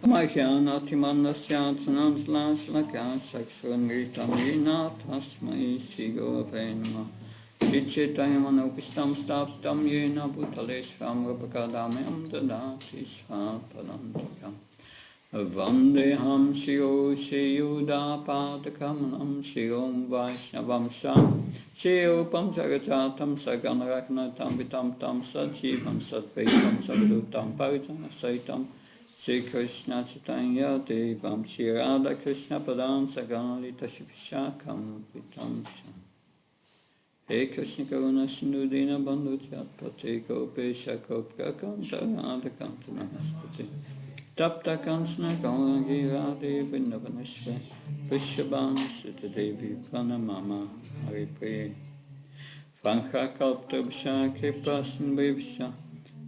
Mahyanatimanasyatanam slaslakan saksurangritam yinatasmai sigurafenama Chichetayamanopustam staptam yena bhutalesvam rapakadamyam dadati svapadantakam Vandeham Shio Shiyuda Padakamanam Shiom Vaishnavam Sham Shiopam Jagajatam Saganraknatam Vitam Tam Sajivam Satvaitam Savadutam Parijana Saitam Sri Krishna Chaitanya Devam Shri Radha Krishna Padam Saganalita Shivishakam Vitam Sham He Krishna Karuna Sindhu Dina Bandhu Jatpate Gopesha Goprakam Dharadakam Namaste Tapta Kansana Gaurangi Radhe Vrindavaneshwar Vrishabhanu Sutta Devi Pranamama Hari Priya Francha Kalpta Vishya Kripa Sindhivishya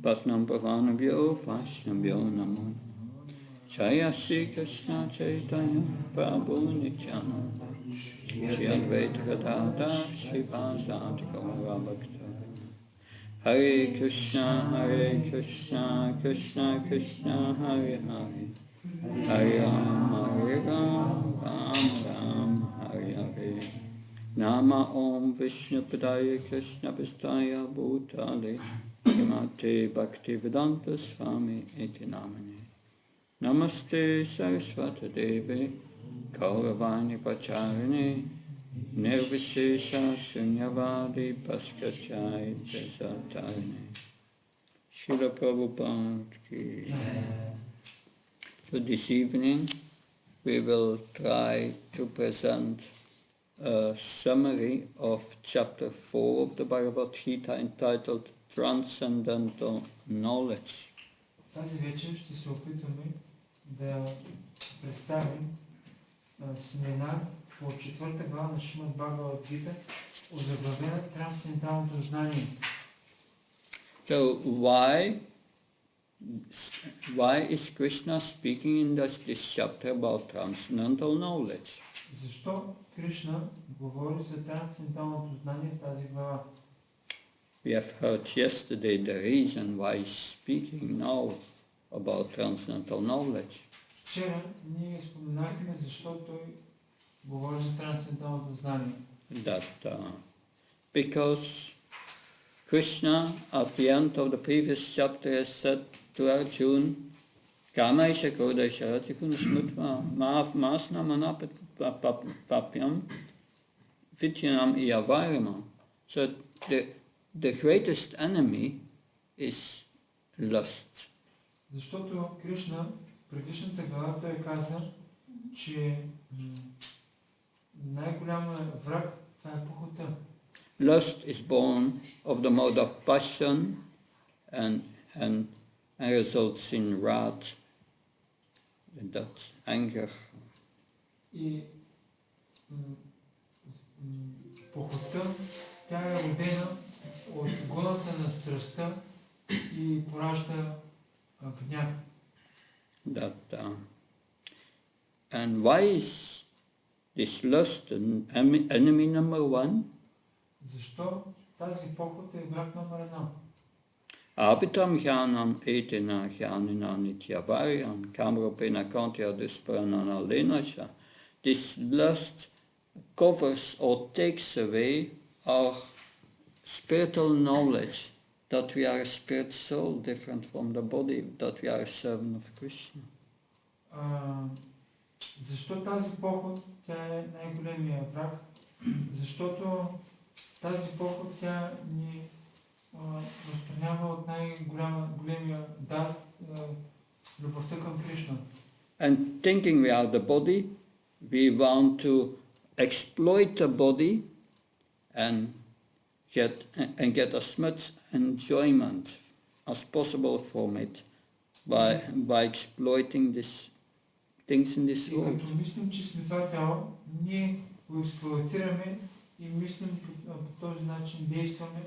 Patnam Bhavanabhyo Vaishnavyo Namo Jaya Sri Krishna Chaitanya Prabhu Nityananda Shri Advaita Gadadhar Shri Vasadi Gaura Bhakta Hare Krishna, Krishna Krishna, Hare Hare, Hare Ram, Hare Ram, Ram Ram, Hare Hare. Nama Om Vishnu Padaya Krishna Pistaya Bhutale, Srimate Bhaktivedanta Swami Iti Namane. Namaste Saraswati Devi, Kauravani Pacharine, Nirvishesha Sunyavadi Paskachai Desatarine. Srila Prabhupada ki. So this evening we will try to present a summary of chapter 4 of the Bhagavad Gita entitled Transcendental Knowledge. Тази вечер ще се опитаме да представим семинар по четвърта глава на Шримад Бхагавад Гита, озаглавена трансценденталното знание. So why is Krishna speaking in this chapter about transcendental knowledge? Защо Кришна говори за трансценденталното знание в тази глава? We have heard yesterday the reason why he's speaking now about transcendental knowledge. Вчера ние споменахме защо той говори за трансценденталното знание. That because Krishna at the end of the previous chapter has said to Arjuna, Kamaisha Kodesha Rajikun Smutva Masna Manapapyam Vityanam Iyavarama. So the greatest enemy is lust. Защото Кришна в предишната глава той каза, че най-голям враг това е похота. Lust is born of the mode of passion and results in wrath, and that's anger. И похота, тя е родена от гоната на страстта и поражда гняв. And why is this lust enemy number one? Защо тази похот е враг номер едно? Avitam jnanam etina jnanina nityavaryam kamrupena kantya duspranana lenasha. This lust covers or takes away our spiritual knowledge that we are a spirit soul different from the body, that we are a servant of Krishna. Защо тази похот тя е най-големия враг? Защото тази похот тя ни възпринява от най-големия дар, любовта към Кришна. And thinking we are the body, we want to exploit the body and get as much enjoyment as possible from it by exploiting these things in this world. И като мислим, че сме това тяло, ние го експлоатираме и мислим по този начин действаме,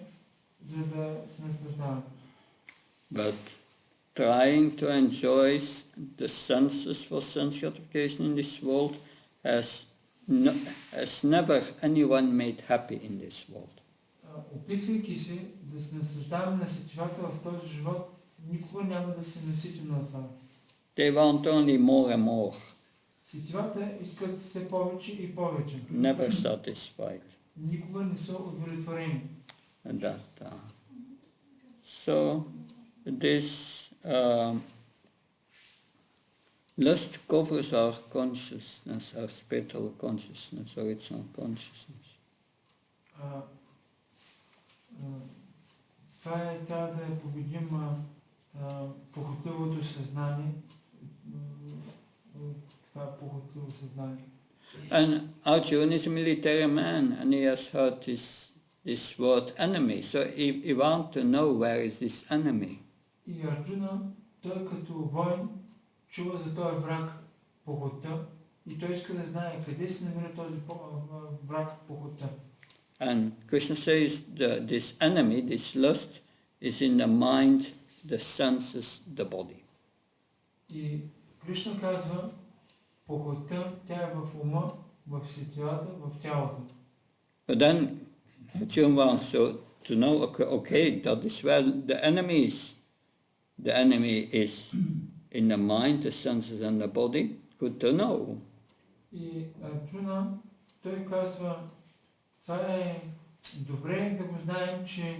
за да се наслаждаваме. But trying to enjoy the senses for sense gratification in this world has never anyone made happy in this world. Опитвайки се да се наслаждаваме на сетивата в този живот, никога няма да се наситим на това. They want only more and more, Сетивата искат все повече и повече. never satisfied. Никога не са удовлетворени. So this lust covers our consciousness, our spiritual consciousness, original consciousness. Това трябва да победим похотливото съзнание. Това похотливо съзнание. And Arjuna is a military man, and he has heard this word enemy. So he wants to know where is this enemy. И Арджуна, той като воин, чува за този враг похота и той иска да знае къде се намира този враг похота. And Krishna says that this enemy, this lust, is in the mind, the senses, the body. И Кришна казва, похота, тя е в ума, в сетивата, в тялото. But then Arjuna wants to know, okay, that is where the enemy is. The enemy is in the mind, the senses and the body. Good to know. И Арджуна, той казва, това е добре да го знаем, че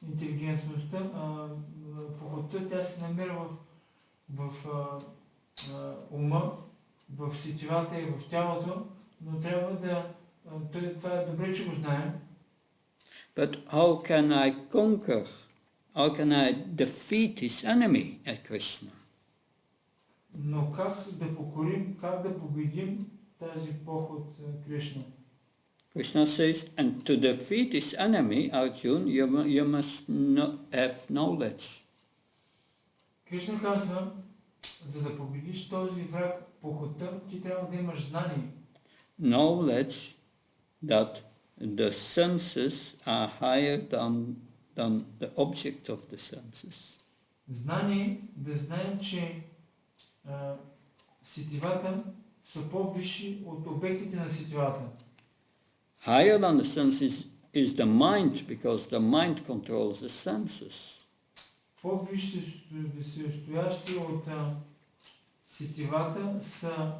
интелигентността, похота, тя се намира в ума, в сетивата и в тялото, но трябва да... Това е добре, че го знаем. But how can I conquer? How can I defeat his enemy at Krishna? Но как да покорим, как да победим тази поход Кришна? Krishna says, and to defeat his enemy, Arjuna, you must have knowledge. Кришна казва, за да победиш този враг похота, ти трябва да имаш знание. Knowledge that the senses are higher than the object of the senses. Знание, да знаем, че сетивата са по-висши от обектите на сетивата. Higher than the senses is the mind, because the mind controls the senses. По-висши стоящи от сетивата са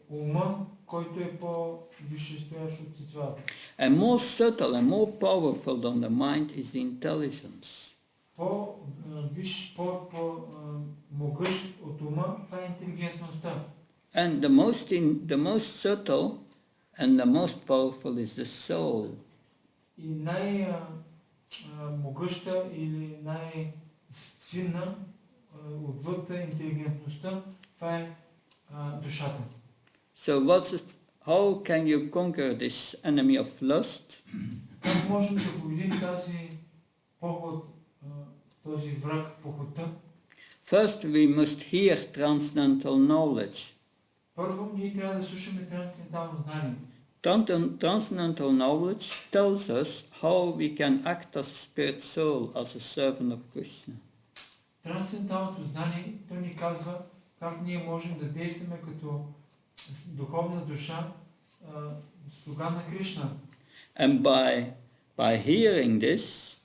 ума, който е по-висши стоящ от сетивата. And more subtle and more powerful than the mind is the intelligence. По-висш, по-могъщ от ума, това е интелигентността. And the most subtle and the most powerful is the soul. И най-могъща или най-силна отвъд интелигентността, това е душата. So how can you conquer this enemy of lust? Как можем да победим тази поход, този враг похота? First we must hear transcendental knowledge. Първо, ние трябва да слушаме трансцендентално знание. Transcendental knowledge tells us how we can act as a spirit soul, as a servant of Krishna. Трансценденталното знание, то ни казва как ние можем да действаме като духовна душа, слуга на Кришна. And by hearing this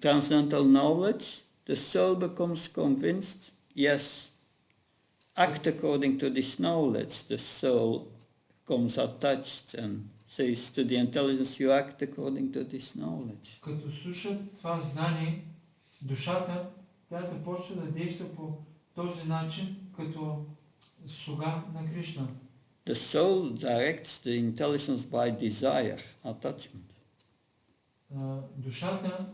transcendental knowledge, the soul becomes convinced, yes, act according to this knowledge. The soul becomes attached and says to the intelligence, you act according to this knowledge. Като слушат това знание, душата, тя започва да действа по този начин, като слуга на Кришна. The soul directs the intelligence by desire, attachment. Душата,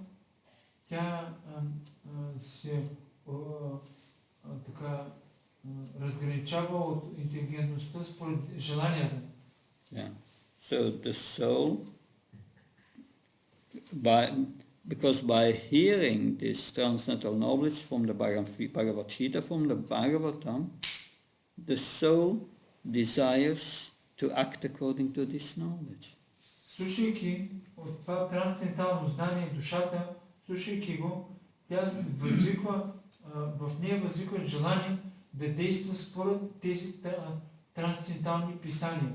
тя се така разграничава от интелигентността според желанията. Yeah. So the soul, because by hearing this transcendental knowledge from the Bhagavad Gita, from the Bhagavatam, the soul desires to act according to this knowledge. Слушайки от това трансцендентално знание душата, слушайки го, тя възвиква, в нея възвиква желание да действа според тези трансцендентални писания.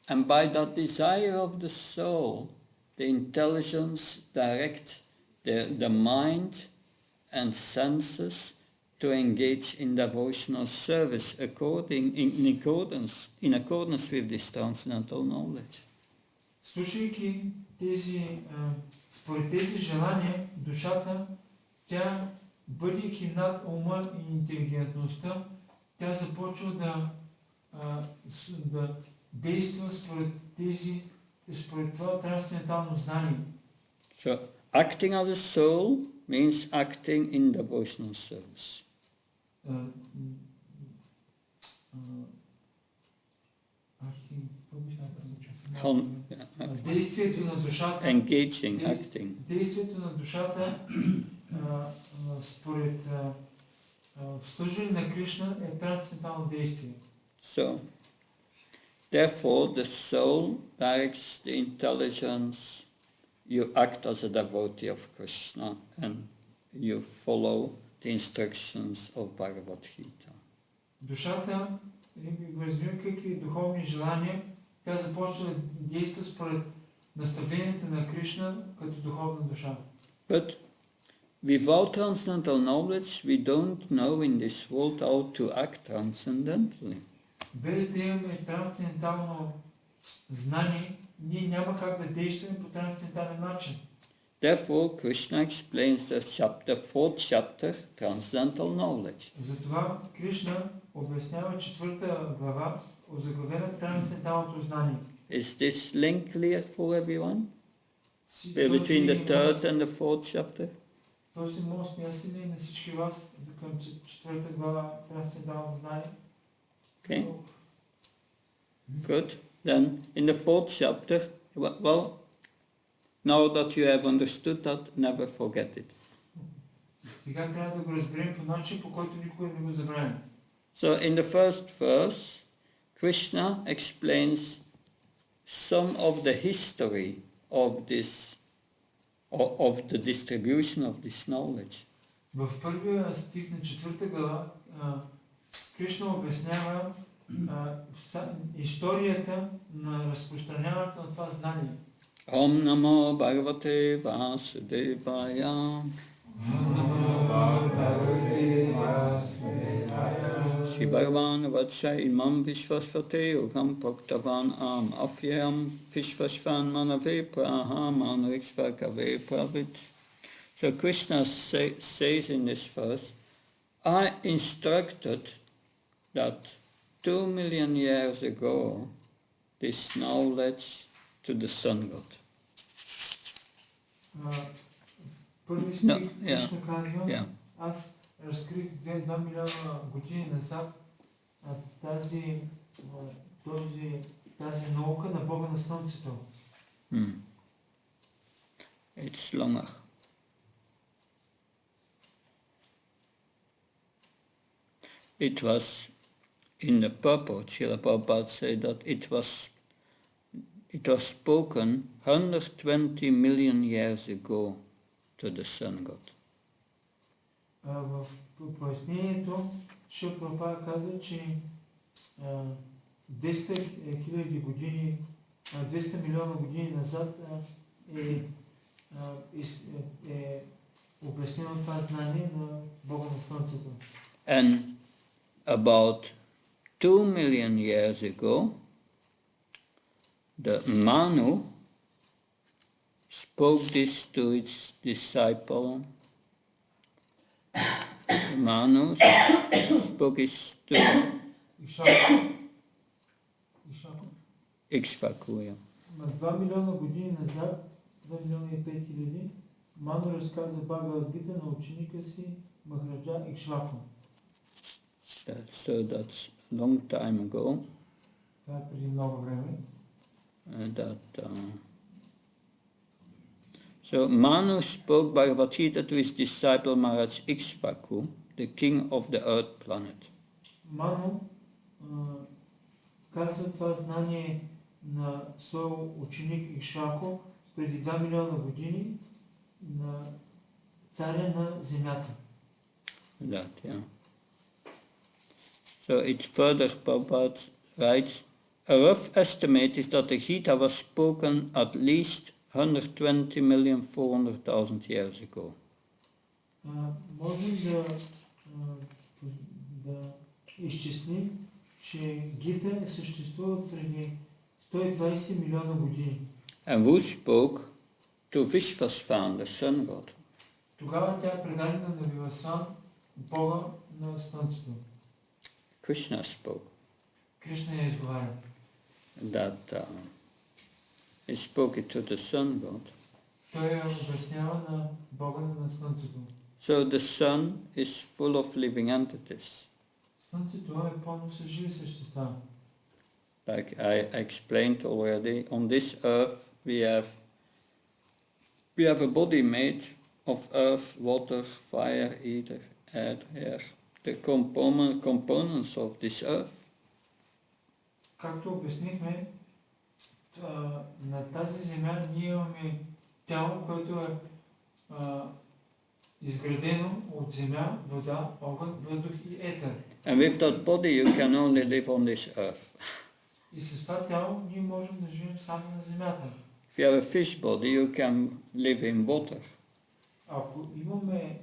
And by that desire of the soul, the intelligence direct the mind and senses to engage in devotional service in accordance with this transcendental knowledge. Слушайки според тези желания, душата, тя, бъдейки над ума и интелигентността, тя започва да действа според това трансцендентално знание. So, acting as a soul means acting in devotional service. Действието на душата, Engaging, acting. Действието на душата според в служение на Кришна е трансцендентално действие. So, therefore, the soul directs the intelligence. You act as a devotee of Krishna and you follow the instructions of Bhagavad Gita. Душата, развивайки духовни желания, тя започва да действа според наставленията на Кришна като духовна душа. But without transcendental knowledge, we don't know in this world how to act transcendentally. Без да имаме трансцендентално знание, ние няма как да действаме по трансцендентален начин. Therefore, Krishna explains the fourth chapter, Transcendental Knowledge. Затова Кришна обяснява 4 глава, озаглавена трансценденталното знание. Is this link clear for everyone? Between the third and the fourth chapter? Този мост ясен ли на всички вас към 4 глава трансцендентално знание? Okay. Good. Then, in the fourth chapter, well, now that you have understood that, never forget it. Сега трябва да го разберем по начин, по който никога не го забравим. So, in the first verse, Krishna explains some of the history of the distribution of this knowledge. В първия стих на 4 глава Кришна обяснява историята на разпространяването на това знание. Om Namo Bhagavate Vasudevaya. Om Namo Bhagavate Vasudevaya. Shri Bhagavan Vatsha Imam Vishvasvate Ugam Bhaktavan Am Afyam Vishvasvan Manave Praham Anurikshvakave Pravit. So Krishna says in this verse, I instructed that 2 million years ago this knowledge to the sun god. Първи стих Кришна казва, аз разкрих 2 милиона години назад тази наука на Бога на Слънцето. It's longer. It was in the purport, Srila Prabhupada said that it was spoken 120 million years ago to the sun god. В пояснението Шрила Прабхупада каза, че 200 милиона години назад е обяснено това знание на Бога на Слънцето. And about 2 million years ago, the Manu spoke this to its disciple. Manu spoke it to Ikshvaku. На 2 милиона години назад, 2 милиона и 5 хиляди, Ману разказа Бхагавад Гита на ученика си Махараджа Икшваку. So that's a long time ago. Това е преди много време. So Manu spoke Bhagavad Gita to his disciple Maharaj Ikshvaku, the king of the earth planet. Ману казва това знание на своя ученик Икшваку преди 2 милиона години на царя на земята. That, yeah. So it further, Prabhupada writes, a rough estimate is that the Gita was spoken at least 120,400,000 years ago. можем да изчислим, че Гита съществува преди 120 милиона години. And who spoke to Vishvasvan, the sun god? Тогава тя е предадена на Вивасан, Бога на Слънцето. Krishna spoke. Кришна я изговаря. That he spoke it to the sun god. Той я обяснява на Бога на Слънцето. So the sun is full of living entities. Слънцето е пълно с живи същества. Like I explained already, on this earth we have a body made of earth, water, fire, ether, air, the components of this earth. Както обяснихме, на тази земя ние имаме тяло, което е изградено от земя, вода, огън, въздух и етер. And with that body you can only live on this earth. И с това тяло ние можем да живеем само на земята. If you have a fish body, you can live in water. Ако имаме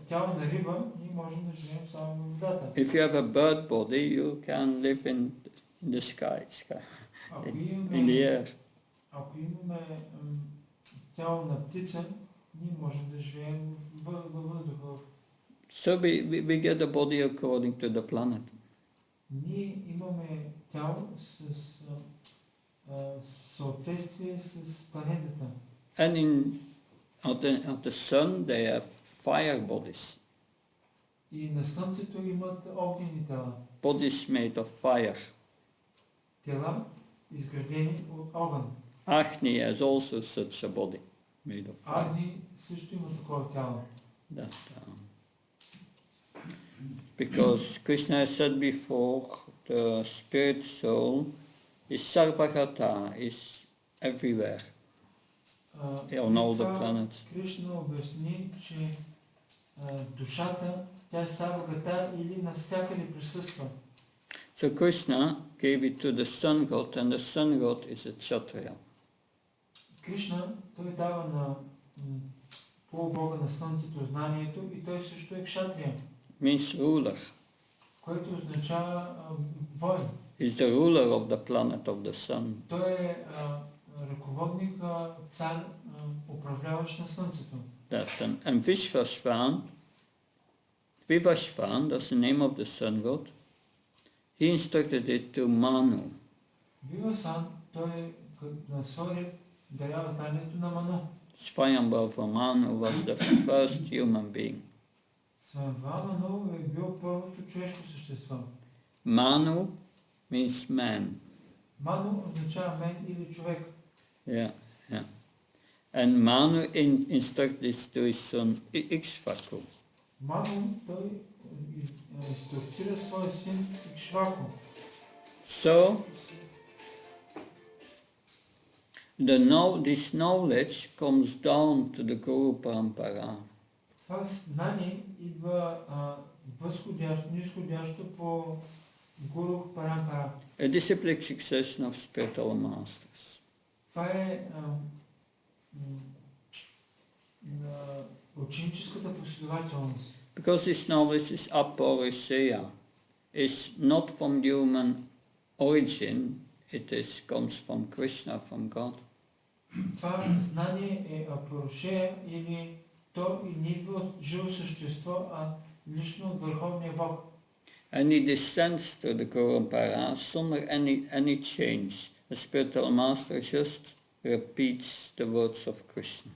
тяло на риба, ние можем да живеем само в водата. If you have a bird body, you can live in the sky, in the air. Ако имаме тяло на птица, ние можем да живеем във въздуха. So we get a body according to the planet. Ние имаме тяло с съответствие с планетата. And at the sun they have fire bodies. И на Слънцето имат огнени тела. Bodies made of fire. Тела, изградени от огън. Agni has also such a body made of fire. Агни също има такова тяло. That, because Krishna has said before, the spirit soul is sarvagata, is everywhere, on all the planets. Кришна обясни, че душата, тя е сарвагата или навсякъде присъства. So Krishna gave it to the sun god, and the sun god is a Kshatriya. Кришна, той дава на полубога на Слънцето знанието и той също е кшатрия. Means ruler. Който означава воин. Is the ruler of the planet of the sun. Той е ръководник, цар, управляващ на Слънцето. And Vishvasvan, that's the name of the sun god, he instructed it to Manu. Вивасан, той на свой ред дарява знанието на Ману. Swayambhava Manu was the first human being. Свайамбхава Ману е бил първото човешко същество. Manu means man. Ману означава мен или човек. Yeah. And Manu instructed this to his son Ikshvaku. Ману, той инструктира своя син Икшваку. So, this knowledge comes down to the Guru Parampara. Това знание идва нисходящо по Гуру Парампара. A disciplic succession of spiritual masters. Това е ученическата последователност. Because this knowledge is aporiseya, is not from human origin, it comes from Krishna, from God. Това знание е апорушея или то не идва от живо същество, а лично от Върховния Бог. And he descends to the Parampara zonder any change. The spiritual master just repeats the words of Krishna.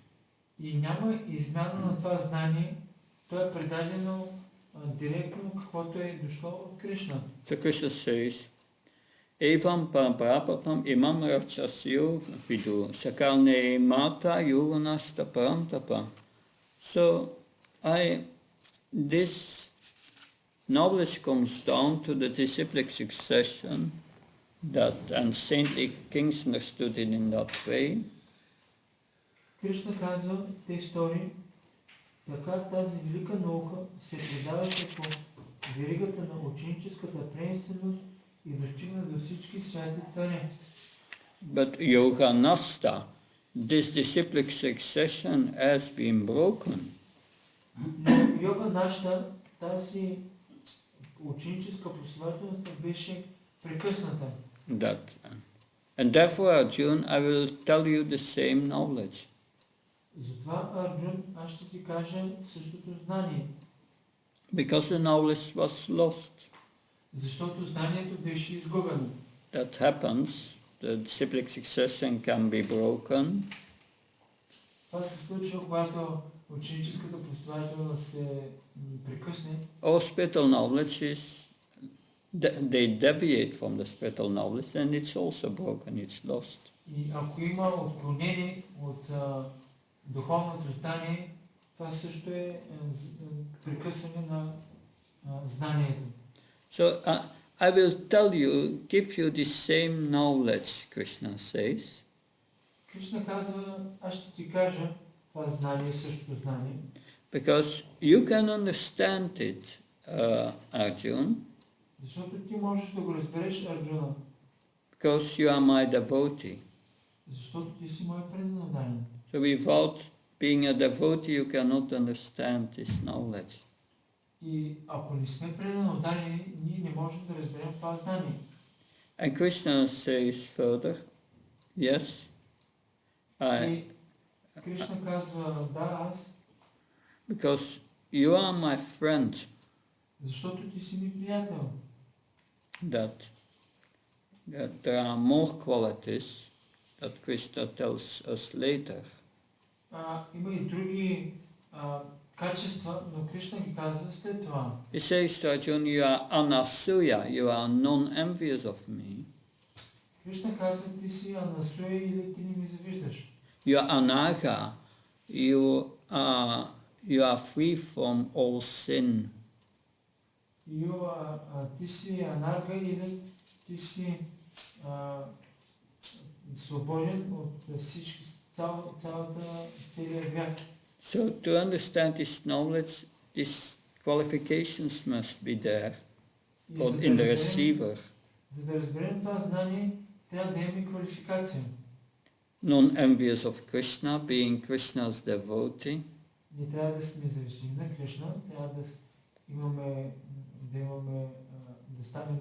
И няма измяна на това знание, то е предадено директно каквото е дошло от Кришна. So Krishna says, Evam paramparapatam imam rachasyo vidu sakalne mata yurunasta parantapa. So this knowledge comes down to the disciplic succession and saintly kings understood it in that way. Кришна казва тези стори, така тази велика наука се предава по веригата на ученическата приемственост и достигна до всички святи царе. But Yoganasta this disciplic succession has been broken. Но Йога нашата, тази ученическа последователност беше прекъсната. And therefore, Arjun, I will tell you the same knowledge. Затова, Арджун, аз ще ти кажа същото знание. Because the knowledge was lost. Защото знанието беше изгубено. That happens. The disciplic succession can be broken. Това се случва, когато ученическата последователност се прекъсне. Or spiritual knowledge is, they deviate from the spiritual knowledge, then it's also broken, it's lost. И ако има отклонение от духовното знание, това също е прекъсване на знанието. So I will tell you, give you the same knowledge, Krishna says. Кришна казва, аз ще ти кажа това знание, същото знание. Because you can understand it, Arjun. Защото ти можеш да го разбереш, Арджуна. Because you are my devotee. Защото ти си мой преданодайен. So without being a devotee, you cannot understand this knowledge. И ако не сме преданодайни, ние не можем да разберем това знание. And Krishna says further, yes, И Кришна казва, да, аз. Because you are my friend. Защото ти си ми приятел. That there are more qualities that Krishna tells us later. Има и други качества, но Кришна ги казва след това. He says to Arjuna, you are anasuya, you are non-envious of me. Кришна казва, ти си анасуя или ти не ми завиждаш. You are anaga, you are free from all sin. Ти си анарга или ти си свободен от всички, целия грях. So to understand this knowledge, these qualifications must be there in the receiver. За да разберем това знание, трябва да имаме квалификация. Non-envious of Krishna, being Krishna's devotee. Ние трябва да сме зависими на Кришна, трябва да станем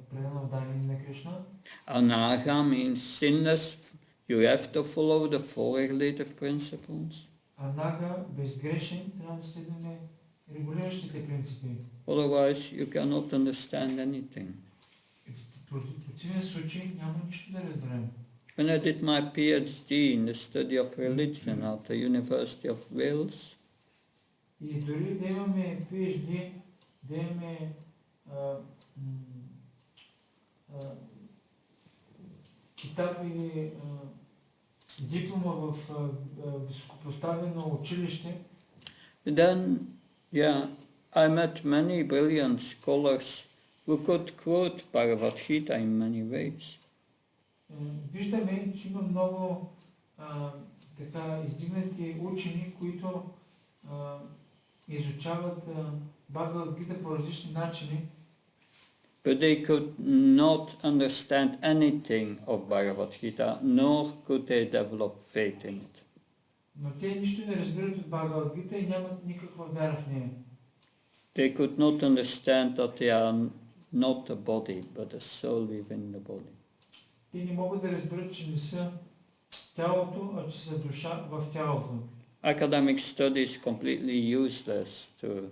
преданодайни на Кришна. Anaga means sinless. You have to follow the four regulative principles. Анага, безгрешен, трябва да следваме регулиращите принципи. Otherwise, you cannot understand anything. В противен случай няма нищо да разберем. When I did my PhD in the study of religion at the University of Wales, и дори да имаме PhD, да имаме китап или диплома в високопоставено училище, then, I met many brilliant scholars who could quote Bhagavad Gita in many ways. Виждаме, че има много така издигнати учени, които изучават Бхагавад Гита по различни начини. But they could not understand anything of Bhagavad Gita, nor could they develop faith in it. Но те нищо не разбират от Бхагавад Гита и нямат никаква вяра в нея. They could not understand that they are not a body, but a soul within the body. Те не могат да разберат, че не са тялото, а че са душа в тялото. Academic study is completely useless to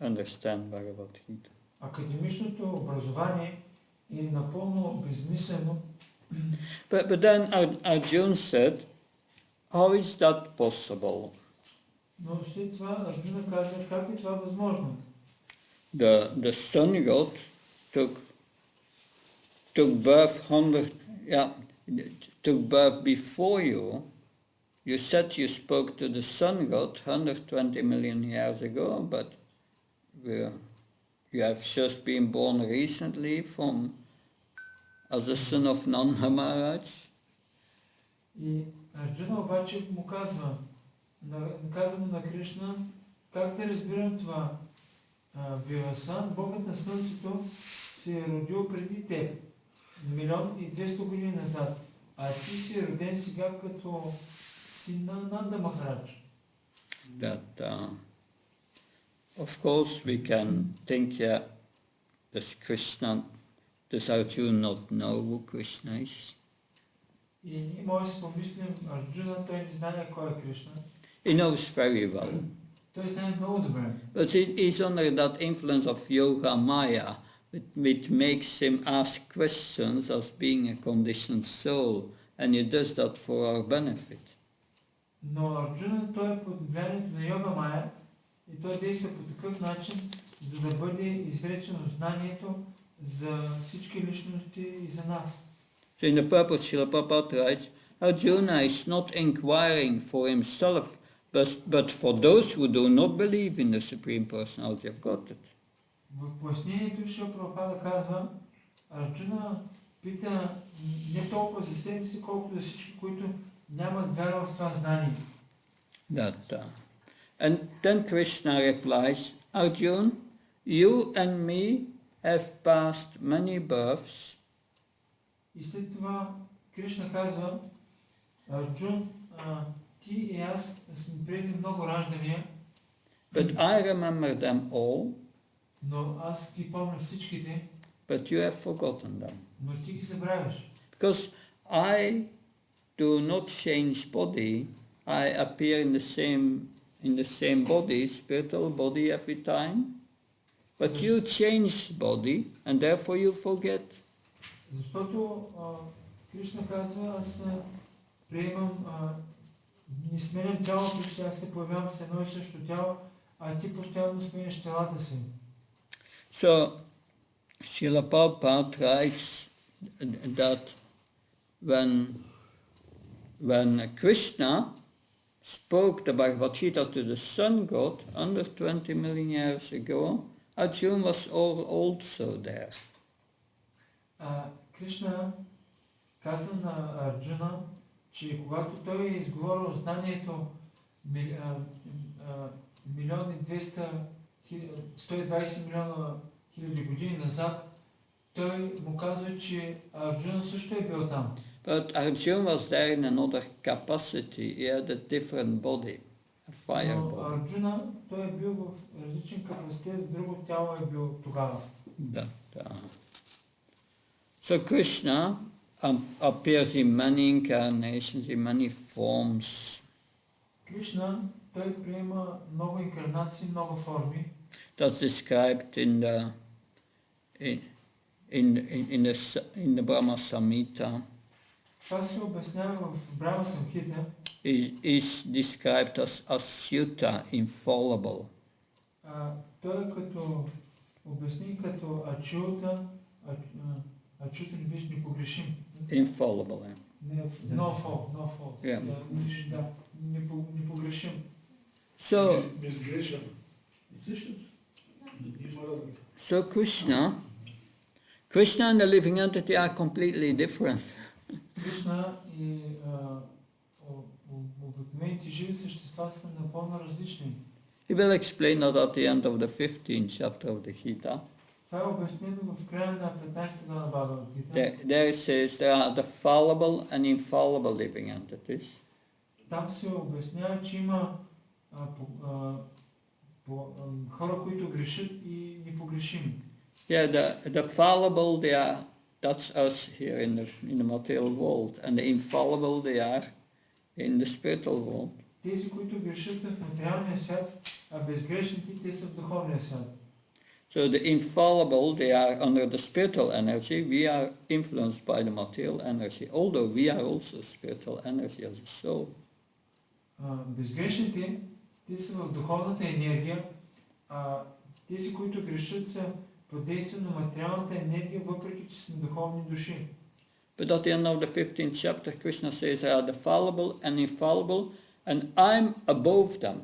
understand Bhagavad Gita. Академичното образование е напълно безмислено. But then Arjuna said, how is that possible? Но след това Арджуна каза, как е това възможно? The sun god took birth before you. You said you spoke to the sun god 120 million years ago, but you have just been born recently as a son of Nanda Maharaj. И Арджуна обаче му казва на Кришна, как да разбирам това? Вивасан, Богът на Слънцето, се е родил преди теб, 1 200 000 години назад, а ти си роден сега като син на Нанда Махарадж. That, of course, we can think, yeah, does Krishna, does Arjuna not know who Krishna is? И ние може да си помислим, Арджуна, той не знае кой е Кришна. He knows very well. Той знае много добре. But he's under that influence of Yoga Maya, which makes him ask questions as being a conditioned soul, and he does that for our benefit. Но Арджуна, той е под влиянието на Йога Майя и той действа по такъв начин, за да бъде изречено знанието за всички личности и за нас. So in the purpose, Srila Prabhupada writes, Arjuna is not inquiring for himself, but for those who do not believe in the Supreme Personality of Godhead. В пояснението Шрила Прабхупада казва, Арджуна пита не толкова за себе си, колкото за всички, които нямат вяра в това знание. And then Krishna replies, Arjuna, you and me have passed many births. И след това Кришна казва, Арджун, ти и аз сме приели много раждания, But I remember them all, но аз ги помня всичките, but you have forgotten them. но ти ги забравяш. Because I do not change body, I appear in the same body, spiritual body every time, but you change body and therefore you forget. Защото Кришна казва, аз приемам, не сменям тялото си, аз се появявам с едно и също тяло, а ти постоянно сменяш телата си. So, Srila Prabhupada writes that when Krishna spoke the Bhagavad Gita to the sun god 120 million years ago, Arjuna was also there. Кришна казва на Арджуна, че когато той е изговорил знанието 120 милиона хиляди години назад, той му казва, че Арджуна също е бил там. But Arjuna was there in another capacity. He had a different body, a fire Но body. Арджуна, той е бил в различен капацитет, друго тяло е бил тогава. So Krishna appears in many incarnations, in many forms. Кришна, той приема много инкарнации, много форми. That's described in the Brahma Samhita. Това се обяснява в Брахма Самхита. Is described as Asyuta, infallible. Той е като обяснен като Ачута, Ачута не биш непогрешим. Infallible. No fault. Yeah. Да, непогрешим. So, Безгрешен. so Krishna and the living entity are completely different. Кришна и обикновените живи същества са напълно различни. He will explain that at the end of the 15th chapter of the Gita. Това е обяснено в края на 15-та глава на Бхагавад Гита. There it says there are the fallible and infallible living entities. Там се обяснява, че има хора, които грешат и непогрешими. Yeah, the fallible that's us here in the material world, and the infallible they are in the spiritual world. Тези, които грешат в материалния свят, а безгрешните те са в духовния свят. So the infallible, they are under the spiritual energy. We are influenced by the material energy, although we are also spiritual energy as a soul. Безгрешните, те са в духовната енергия, а тези, които грешат, са под действие на материалната енергия, въпреки че сме духовни души. But at the end of the 15th chapter, Krishna says there are the fallible and infallible, and I'm above them.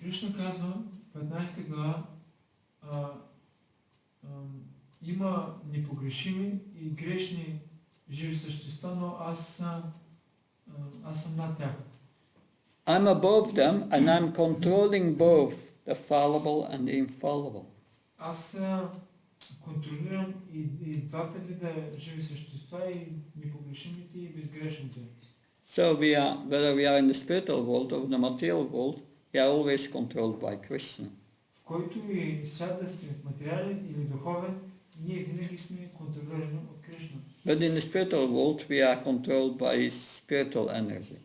Кришна казва, 15 глава, има непогрешими и грешни живи същества, но аз съм над тях. I'm above them and I'm controlling both the fallible and the infallible. Аз контролирам и двата вида живи същества, и непогрешимите и безгрешните. So whether we are in the spiritual world or the material world, we are always controlled by Krishna. В който и свят да сме, в материален или духовен, ние винаги сме контролирани от Кришна. But in the spiritual world, we are controlled by his spiritual energy.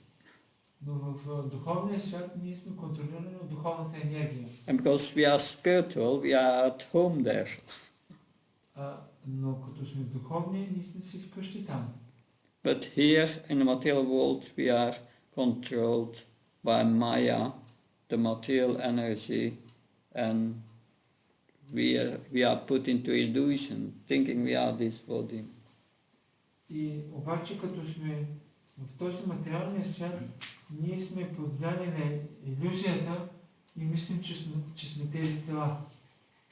Но в духовния свят ние сме контролирани от духовната енергия. And because we are spiritual, we are at home there. Но като сме в духовния, ние сме си вкъщи там. But here in the material world, we are controlled by Maya, the material energy, and we are put into illusion, thinking we are this body. И обаче като сме в този материалния свят, ние сме под влияние на илюзията и мислим, че сме тези тела.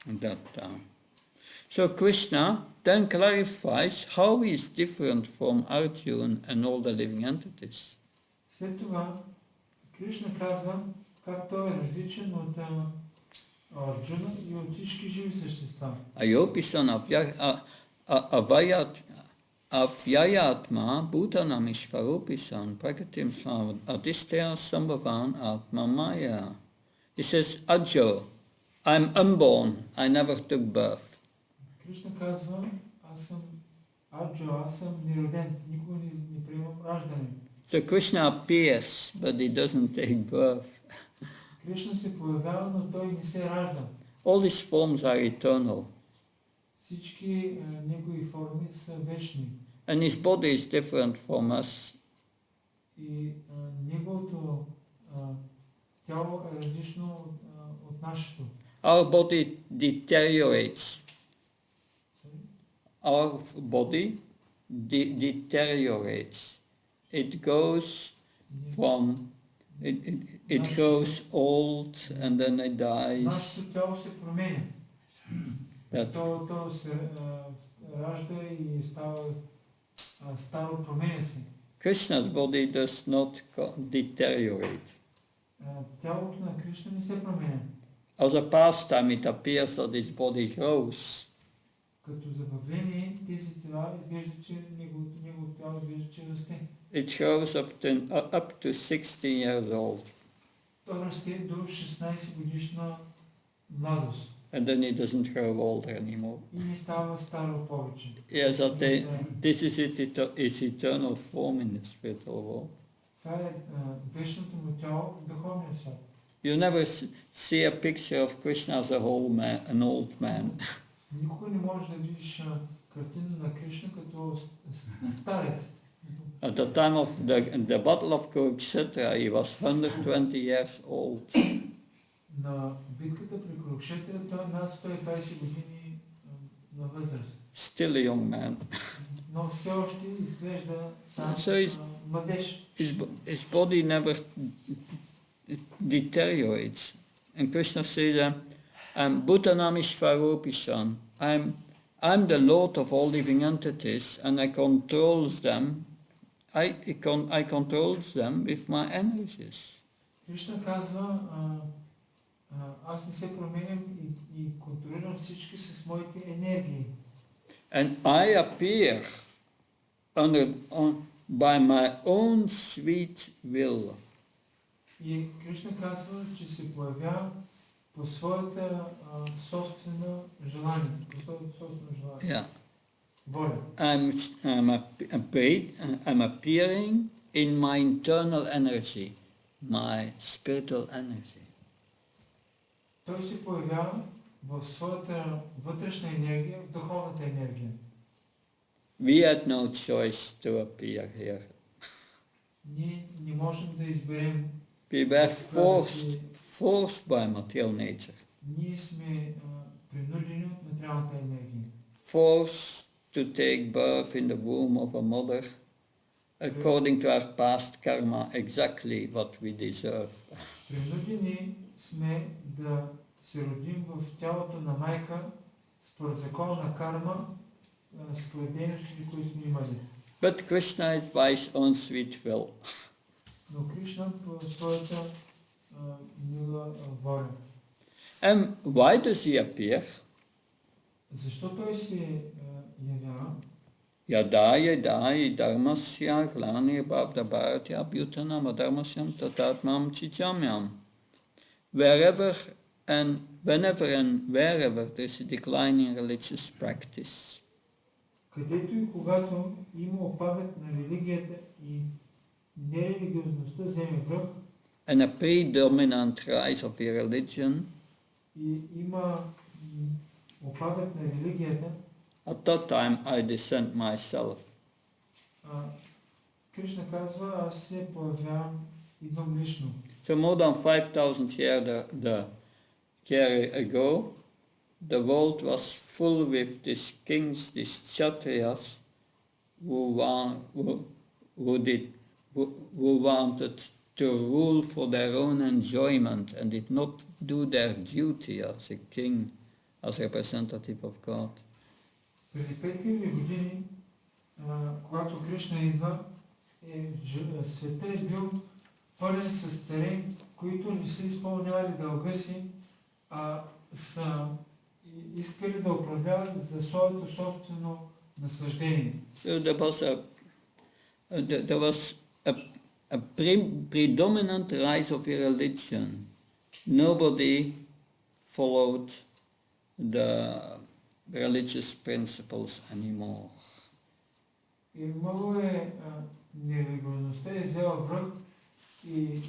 That time. So Krishna then clarifies how he is different from Arjuna and all the living entities. След това Кришна казва как той е различен от Арджуна и от всички живи същества. Ayopisan avyayatma bhutanam ishvaropisan prakatim adistya sambhavan atma maya. He says, Ajo, I'm unborn, I never took birth. Кришна казва, аз съм Арджо, аз съм нероден, никога не приемам раждане. So Krishna appears, but he doesn't take birth. Кришна се появява, но той не се ражда. All his forms are eternal. Всички негови форми са вечни. And his body is different from us. И неговото тяло е различно от нашето. Our body deteriorates. Our body deteriorates. It goes from, it grows old and then it dies. Нашето тяло се променя. That, То се ражда и става старо, променя се. Krishna's body does not deteriorate. Тялото на Кришна не се променя. As a pastime, it appears that his body grows. Като забавление, тези тела изглежда, че неговото тяло изглежда, че расте. It grows up to 16 years old. То расте до 16 годишна младост. And then he doesn't grow older anymore. И не става старо повече. Yes, this is its eternal form in the spiritual world. Това е вечното му тяло в духовния свят. You never see a picture of Krishna as an old man. Никога не можеш да видиш картина на Кришна като старец. At the time of the Battle of Kurukshetra, he was 120 years old. На битката при Курукшетра той е над 120 години на възраст. Still a young man. Но все още изглежда младеж. His body never deteriorates. And Krishna says, Bhutanam Ishvaropishan. I'm the Lord of all living entities and I controls them. I controls them with my energies. Кришна казва, аз не се променям и контролирам всички с моите енергии. And I appear by my own sweet will. И Кришна казва, че се появява по своята собствена желание, Yeah. воля. I'm appearing in my internal energy, my spiritual energy. Той се появява в своята вътрешна енергия, в духовната енергия. We had no choice to appear here. Ние не можем да изберем. We were forced by material nature. Ние сме принудени от материалната енергия. Forced to take birth in the womb of a mother, according to our past karma, exactly what we deserve. Принудени сме да се родим в тялото на майка според закона на карма, според дейностите, които сме имали. But Krishna is by his own sweet will. Но Кришна по своята мила воля. And why does he appear? Защо той се явява? Yada и dharmasya glani bhavda bharatya bhutanam adharmasyam tatatmam chichamyam. Whenever and wherever there is a decline in religious practice, Където и когато има опадък на религията и нерелигиозността вземе връх, and a predominant rise of irreligion, и има опадък на религията, at that time I descend myself. Кришна казва, аз се появявам, идвам лично. So more than 5,000 years ago, the world was full with these kings, these kshatriyas, who wanted to rule for their own enjoyment and did not do their duty as a king, as a representative of God. Преди 5000 години, когато Кришна идва, света е бил пълен с царе, които не са изпълнявали дълга си, а са искали да управляват за своето собствено наслаждение. So there was a predominant rise of irreligion. Nobody followed the religious principles anymore. И много нерелигиозността е взела връх и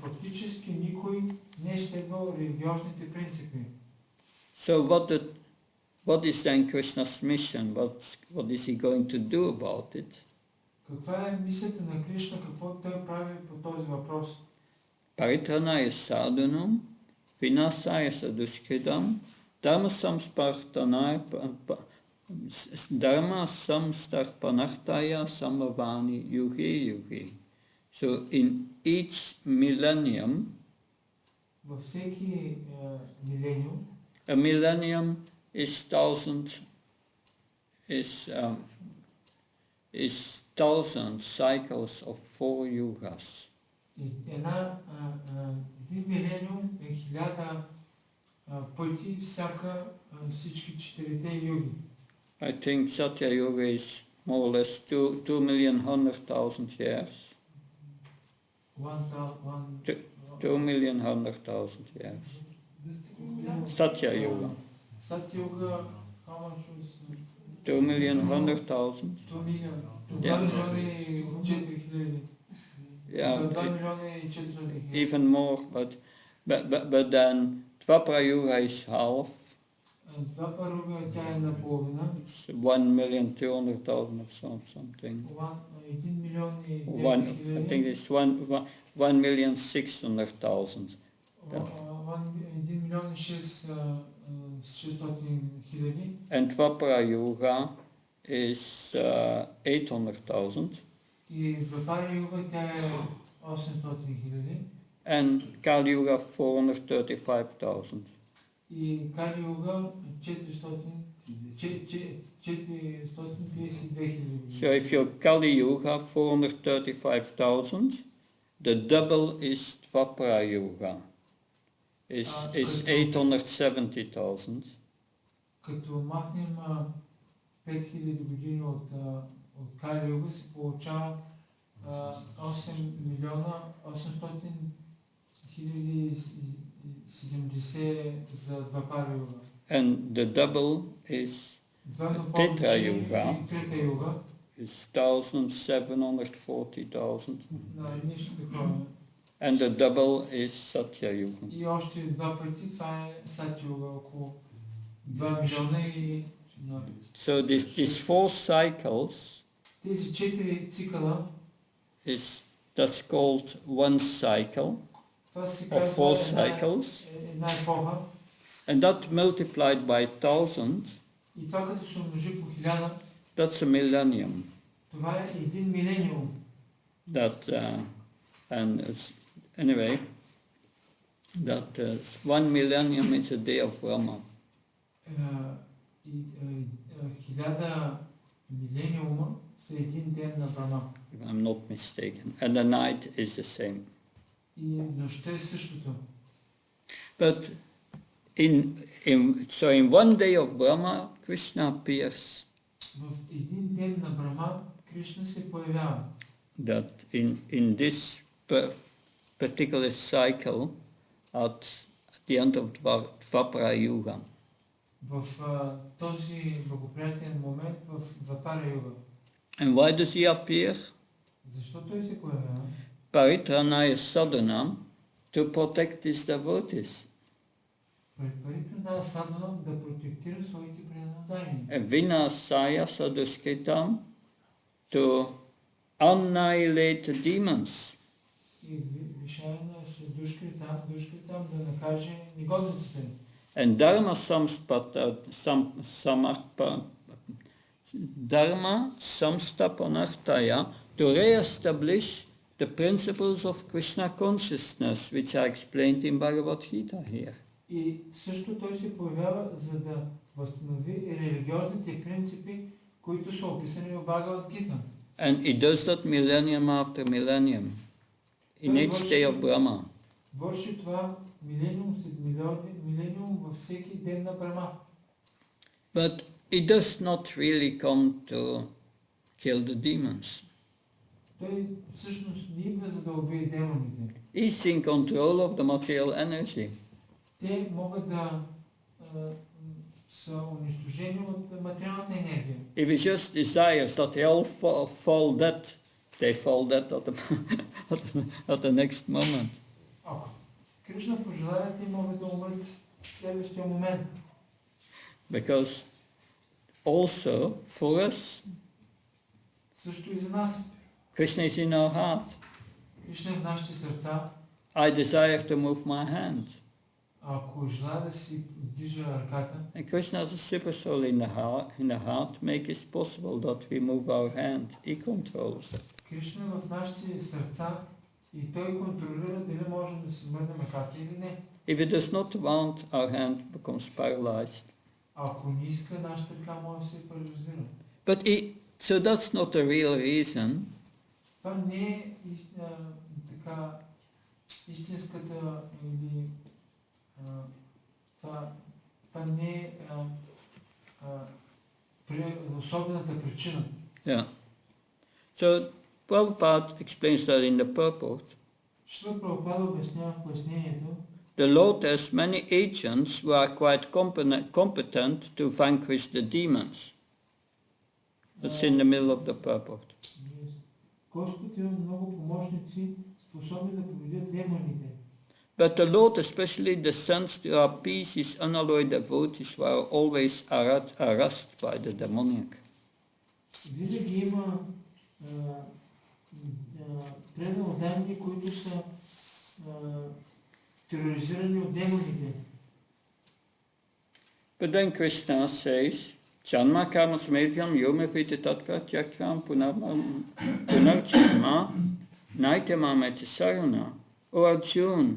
практически никой не е стегнал религиозните принципи. So what is then Krishna's mission? What is he going to do about it? Каква е мисията на Кришна, какво той прави по този въпрос? Paritranaya sadhanam, vinasaya sadushkridam, dharma samstarpanartaya samavani yugi. So in each millennium, Във всеки милениум, a millennium is thousand cycles of 4 yugas. един милениум е 1000 пъти всички четирите юги. I think Satya Yuga is more or less 2,100,000 years. 2,100,000 years. Satya Yuga. Satya Yuga, how much was? 2,100,000. 2 million. Yeah. 2 милиона и 4,000. Yeah, 2 милиона и 4,000. even more, but then Dvapara Yuga is half. Двапара Юга тя е наполовина. It's 1,200,000 or something. 1 милион и 1, I think it's 1,600,000. 1 милион и 600 хиляди. And Dvapara Yuga is 800,000. И Двапара Юга тя е 800 хиляди. And Kali Yuga 435,000. И Кали Юга 432 хиляди. So if you're Kali Yuga 435,000, the double is Dvapara Yuga, is 870,000. Като махнем 5000 години от Кали Юга, се получава 8 милиона 800 хиляди 70 за Двапара Юга. And the double is Tetra Yuga, is 1,740,000. Нещо такова. And the double is Satya Yuga. И още 2 пъти, това е Сатя Юга, около 2 милиона и... So these 4 cycles Тези 4 цикъла, that's called one cycle, това се or 4 казва cycles, една епоха. and that multiplied by 1000, И това като се умножи по 1000, that's a millennium. това е един милениум. Anyway, that 1 millennium is a day of Brahma. И 1000 милениума са един ден на Брахма. If I'm not mistaken. And the night is the same. И нощта е същото. But in one day of Brahma, Krishna appears в един ден на Брахма Кришна се появява. That in this particular cycle, at the end of Dvapara Yuga. В този благоприятен момент в Двапара юга. And why does he appear? Защо той се появява? Paritranaya sadhana, to protect his devotees. Паритранaya садхана да протектира своите преданни. Vinasaya saduskritam, to annihilate the demons. И вишайна се душкритам да накаже негодниците. And Dharma samstapanartaya, to re-establish the principles of Krishna consciousness, which are explained in Bhagavad Gita here. И също той се появява, за да възстанови религиозните принципи, които са описани в Бхагавад Гита. And he does that millennium after millennium, in each day of Brahma. Върши това милениум след милениум във всеки ден на Брахма. But he does not really come to kill the demons. Той всъщност не идва за да убие демоните. He's in control of the material energy. Те могат да са унищожени от материалната енергия. If he just desires that they all fall dead, they fall dead at the next moment. Ако Кришна пожелая, те могат да умрат в следващия момент. Because also for us, също и за нас. Krishna is in our heart. Кришна е в нашите сърца. I desire to move my hand. Ако желая да си вдижа ръката, And Krishna has a super soul in the heart, make it possible that we move our hand. He controls it. Кришна е в нашите сърца и той контролира дали можем да си мърнем ръката или не. If he does not want, our hand becomes paralyzed. Ако не иска, нашата ръка може да се парализира. But so that's not a real reason. Това не е така истинската или това не е особената причина. Yeah. So Prabhupada explains that in the purport. Шрила Прабхупада обяснява в пояснението. The Lord has many agents who are quite competent to vanquish the demons. That's in the middle of the purport. Господ има много помощници, способни да победят демоните. But the Lord especially descends to appease his unalloyed devotees who are always harassed by the demoniac. Винаги има преданни, които са тероризирани от демоните. But then Krishna says, Janma karma samevyam yome vite tattva tyaktvam punarchanma naitamam et saruna. O Arjuna,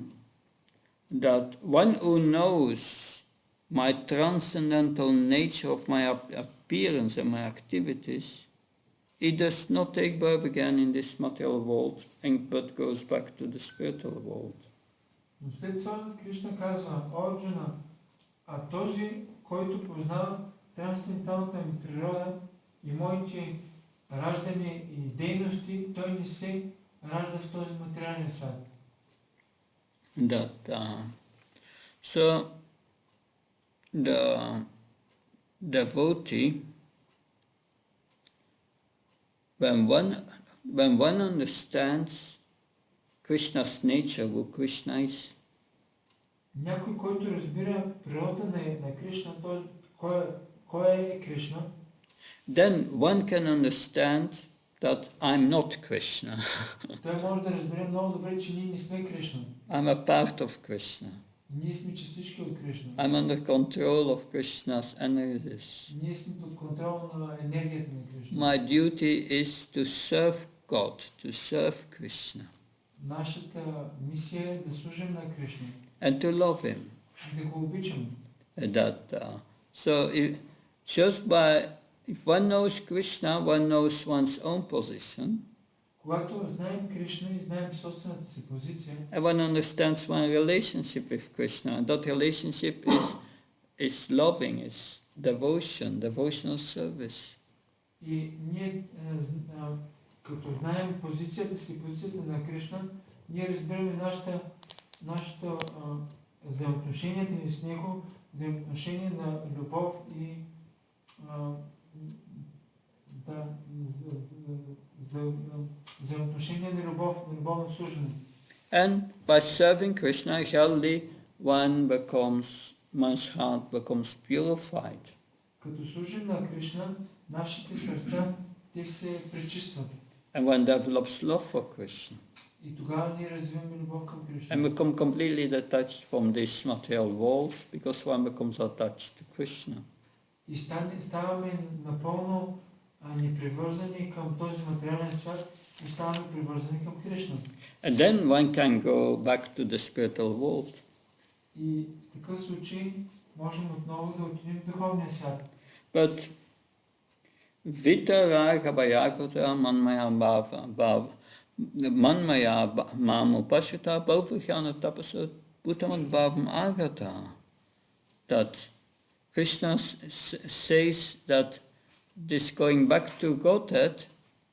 that one who knows my transcendental nature of my appearance and my activities, he does not take birth again in this material world, but goes back to the spiritual world. Но след това Кришна казва, Арджуна, а този, който познава трансценденталната ми природа и моите раждане и дейности, той не се ражда в този материален свят. So the devotee, when one understands Krishna's nature, who Krishna is, някой, който разбира природа на Кришна, кой е Кришна, then one can understand that I'm not Krishna. той може да разбере много добре, че ние не сме Кришна. I'm a part of Krishna. Ние сме частички от Кришна. I'm under control of Krishna's energies. Ние сме под контрол на енергията на Кришна. My duty is to serve God, to serve Krishna. Нашата мисия е да служим на Кришна. And to love him. И да го обичаме. So if one knows Krishna, one knows one's own position. Когато знаем Кришна и знаем собствената си позиция, And one understands one relationship with Krishna. And that relationship is loving, is devotion, devotional service. И ние, като знаем позицията си, позицията на Кришна, ние разбираме нашето взаимоотношението ни с Него, взаимоотношение на любов и взаимоотношение на любовно служене. And by serving Krishna, really one's heart becomes purified. Като служим на Кришна, нашите сърца, те се пречистват. And one develops love for Krishna. И тогава ние развиваме любов към Кришна. And become completely detached from this material world because one becomes attached to Krishna. И ставаме напълно непривързани към този материален свят и ставаме привързани към Кришна. And then one can go back to the spiritual world. И в такъв случай можем отново да отидем в духовния свят. But Vitara Bhayakrata Manmaya Mamu Pashata Bhavajnana Tapasa Bhutamat Bhavam Agata. That Krishna says that this going back to Godhead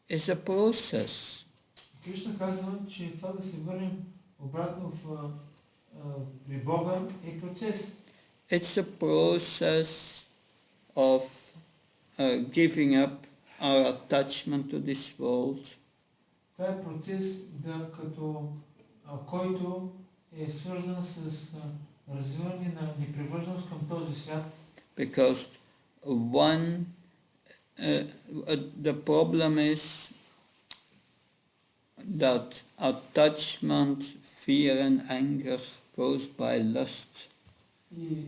is a process. Кришна казва, че това да се върнем обратно при Бога е процес. It's a process of giving up our attachment to this world. Това е процес, който е свързан с развиване на непривързаност към този свят. Because the problem is that attachment, fear and anger goes by lust. И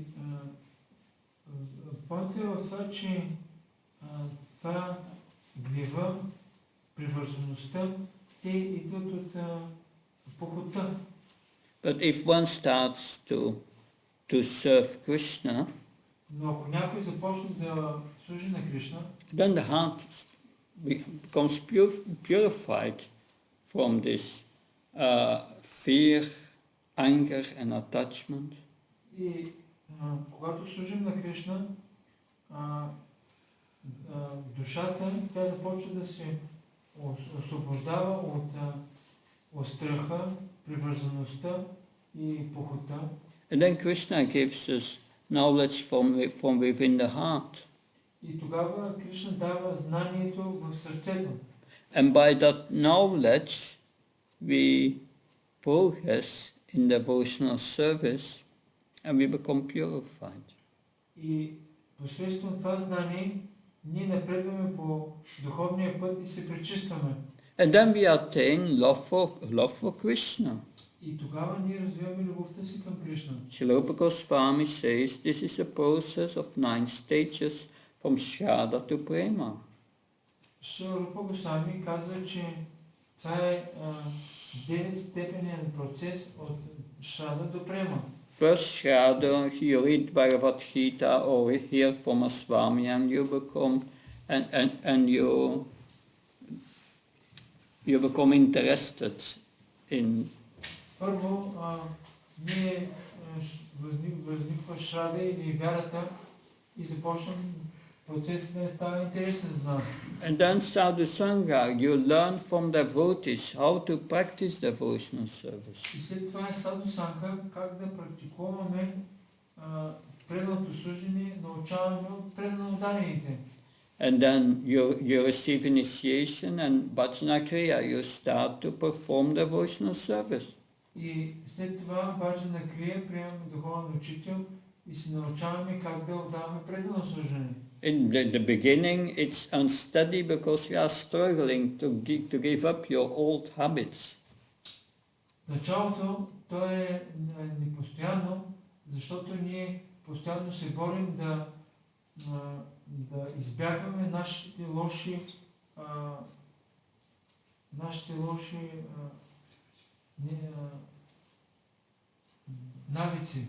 поинтът е в това, че това гнева, привързаността, те идват от похота. But if one starts to serve Krishna, но ако някой започне да служи на Кришна, then the heart becomes purified from this fear, anger and attachment. И когато служим на Кришна, душата, тя започва да се освобождава от страха, привързаността и похота. And then Krishna gives us knowledge from within the heart. И тогава Кришна дава знанието в сърцето. And by that knowledge we progress in devotional service and we become purified. И посредством това знание ние напредваме по духовния път и се пречистваме. And then we attain love for Krishna. И тогава ние развиваме любовта си към Кришна. Srila Rupa Goswami says this is a process of 9 stages from Shraddha to Prema. Шрила Рупа Госвами каза, че това е 9-степенен процес от Шрада до Према. First Shraddha, you read Bhagavad Gita or hear from a Swami and you become you become interested in. Първо, ние възниква Шрада или вярата и започвам процесът да става интересен за нас. And then Sadhu Sangha, you learn from devotees how to practice devotional service. И след това е Саду Санга, как да практикуваме преданото служение, научаваме от преданно ударените. And then you receive initiation and bhajana kriya, you start to perform devotional service. И след това баджана крия, приемаме духовен учител и се научаваме как да отдаваме предано служение. In the beginning, it's unsteady because you are struggling to give up your old habits. В началото то е непостоянно, защото ние постоянно се борим да избягваме нашите лоши навици,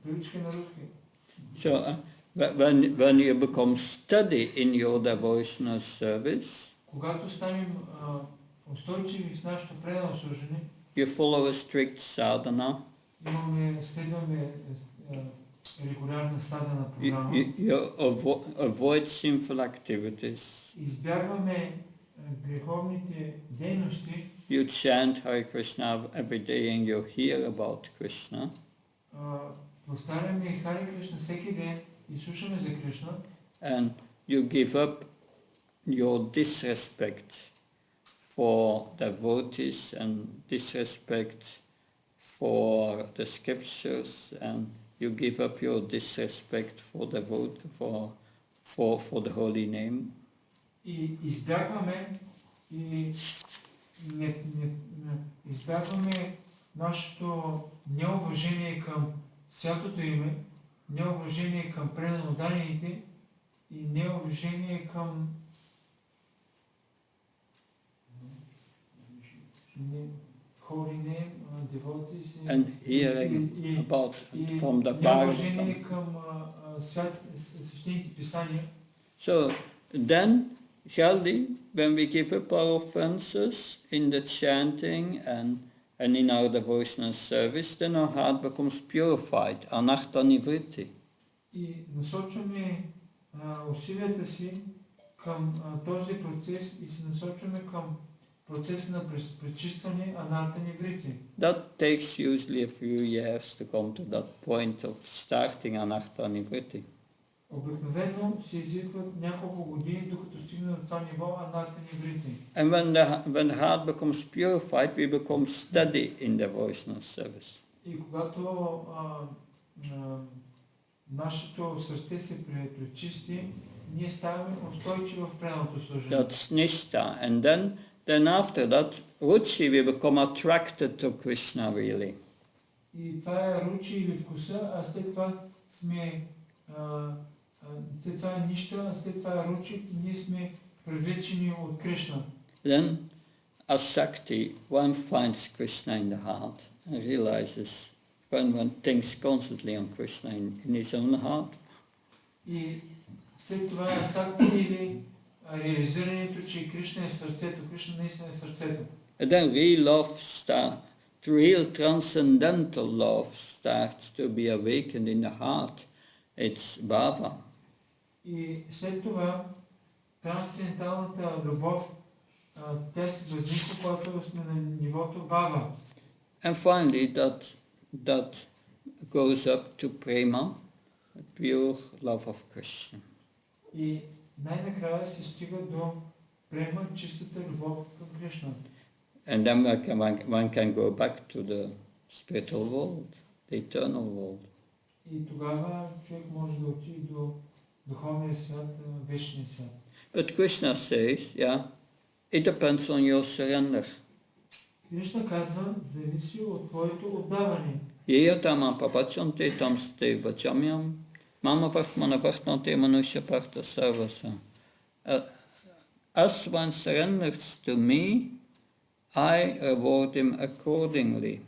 привички на руски. So when you become steady in your devotional service, когато станем устойчиви с нашето предано служение, you follow a strict sadhana, следваме регулярна стадена You, програма. avoid sinful activities. Избягваме греховните дейности. You chant Hare Krishna every day and you hear about Krishna. Повтаряме Харе Кришна всеки ден и слушаме за Кришна. And you give up your disrespect for devotees and disrespect for the scriptures, and you give up your disrespect for the holy name. И избягваме избягваме нашето неуважение към святото име, неуважение към преданодайните и неуважение към holy name, devotees. And hearing about from the неуважение към свещените писания. So then, Jaldi, when we give up our offenses in the chanting and in our devotional service, then our heart becomes purified, anartha nivritti. И насочваме усилията си към този процес и се насочваме към процеса на пречистване, анарта ниврити. That takes usually a few years to come to that point of starting anartha nivritti. Обикновено се изискват няколко години, докато стигне до това ниво анарта ниврити. And when the heart becomes purified, we become steady in devotional service. И когато нашето сърце се пречисти, ние ставаме устойчиви в преданото служение. That's nishtha, and then after that, ruchi, we become attracted to Krishna really. И това е ручи или вкуса, а след това сме след това е нищо, а след това е ручи, ние сме привлечени от Кришна. Then, as Shakti, one finds Krishna in the heart and realizes when one thinks constantly on Krishna in his own heart. И след това е Сакти или реализирането, че Кришна е в сърцето, Кришна наистина е в сърцето. And then real transcendental love starts to be awakened in the heart. It's bhava. И след това трансценденталната любов, тя се възниква, когато сме на нивото бава. And finally, that goes up to prema, pure love of Krishna. И най-накрая се стига до према, чистата любов към Кришна. And then one can go back to the spiritual world, the eternal world. И тогава човек може да отиде до духовния свят, вечния свят. But Krishna says, it depends on your surrender. Кришна казва, зависи от твоето отдаване. Yeyatama papachante tamste vachamyam, mama vartmana vartmante manusya partha sarvasa. As one surrenders to me, I reward him accordingly.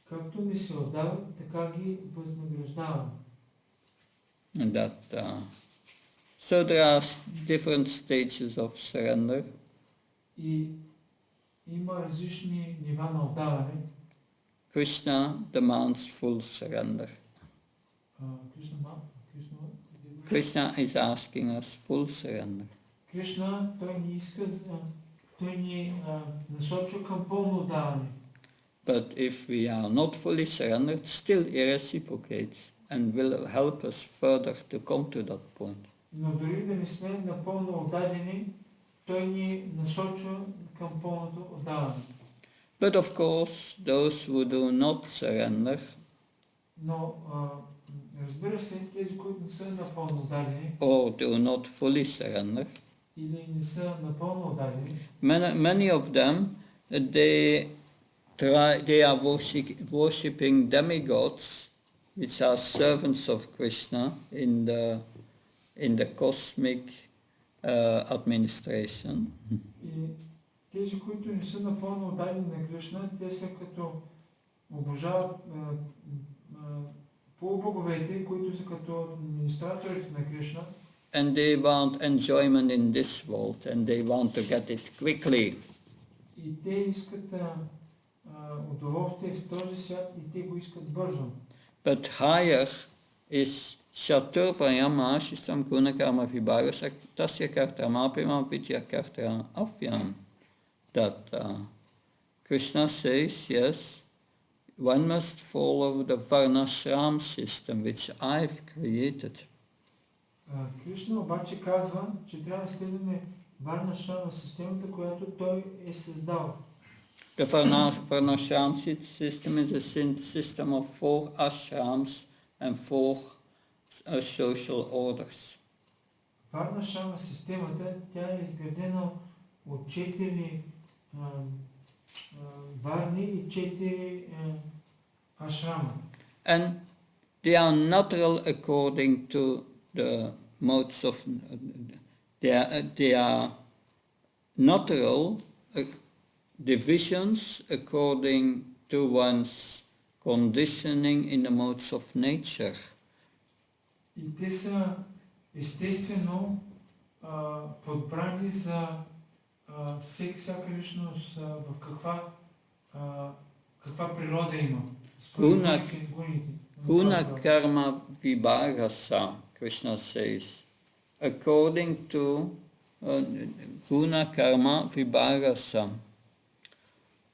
Както ми се отдават, така ги възнаграждавам. So there are different stages of surrender. И има различни нива на отдаване. Krishna demands full surrender. Krishna is asking us full surrender. Кришна, той ни насочва към пълно отдаване. But if we are not fully surrendered, still he reciprocates and will help us further to come to that point. Но дори да не сме напълно отдадени, той ни насочва към пълното отдаване. But of course, those who do not surrender, но разбира се, тези, които не са напълно отдадени, or do not fully surrender, или не са напълно отдадени, many of them, they are worshipping demigods, which are servants of Krishna in the cosmic administration. И тези, които не са напълно отдадени на Кришна, те са като обожават полубоговете, които са като администраторите на Кришна. And they want enjoyment in this world, and they want to get it quickly. И те искат удоволствие в този свят и те го искат бързо. But higher is Chaturvayam Ashistam Guna Karma Vibhaga Tasya Kartamapimam Vidya Kartam Afyam. That Krishna says, yes, one must follow the Varnashram system which I've created. Кришна обаче казва, че трябва да следваме Варнашрама системата, която той е създал. The Varnashram system is a system of 4 ashrams and 4 social orders. Варнашрама системата, тя е изградена от 4 варни и 4 ашрама. And they are natural according to the modes of, they are natural divisions according to one's conditioning in the modes of nature. И те са естествено подбрани за всяка личност в каква природа има. Guna karma vibhagasa, Krishna says, according to guna karma vibhagasa,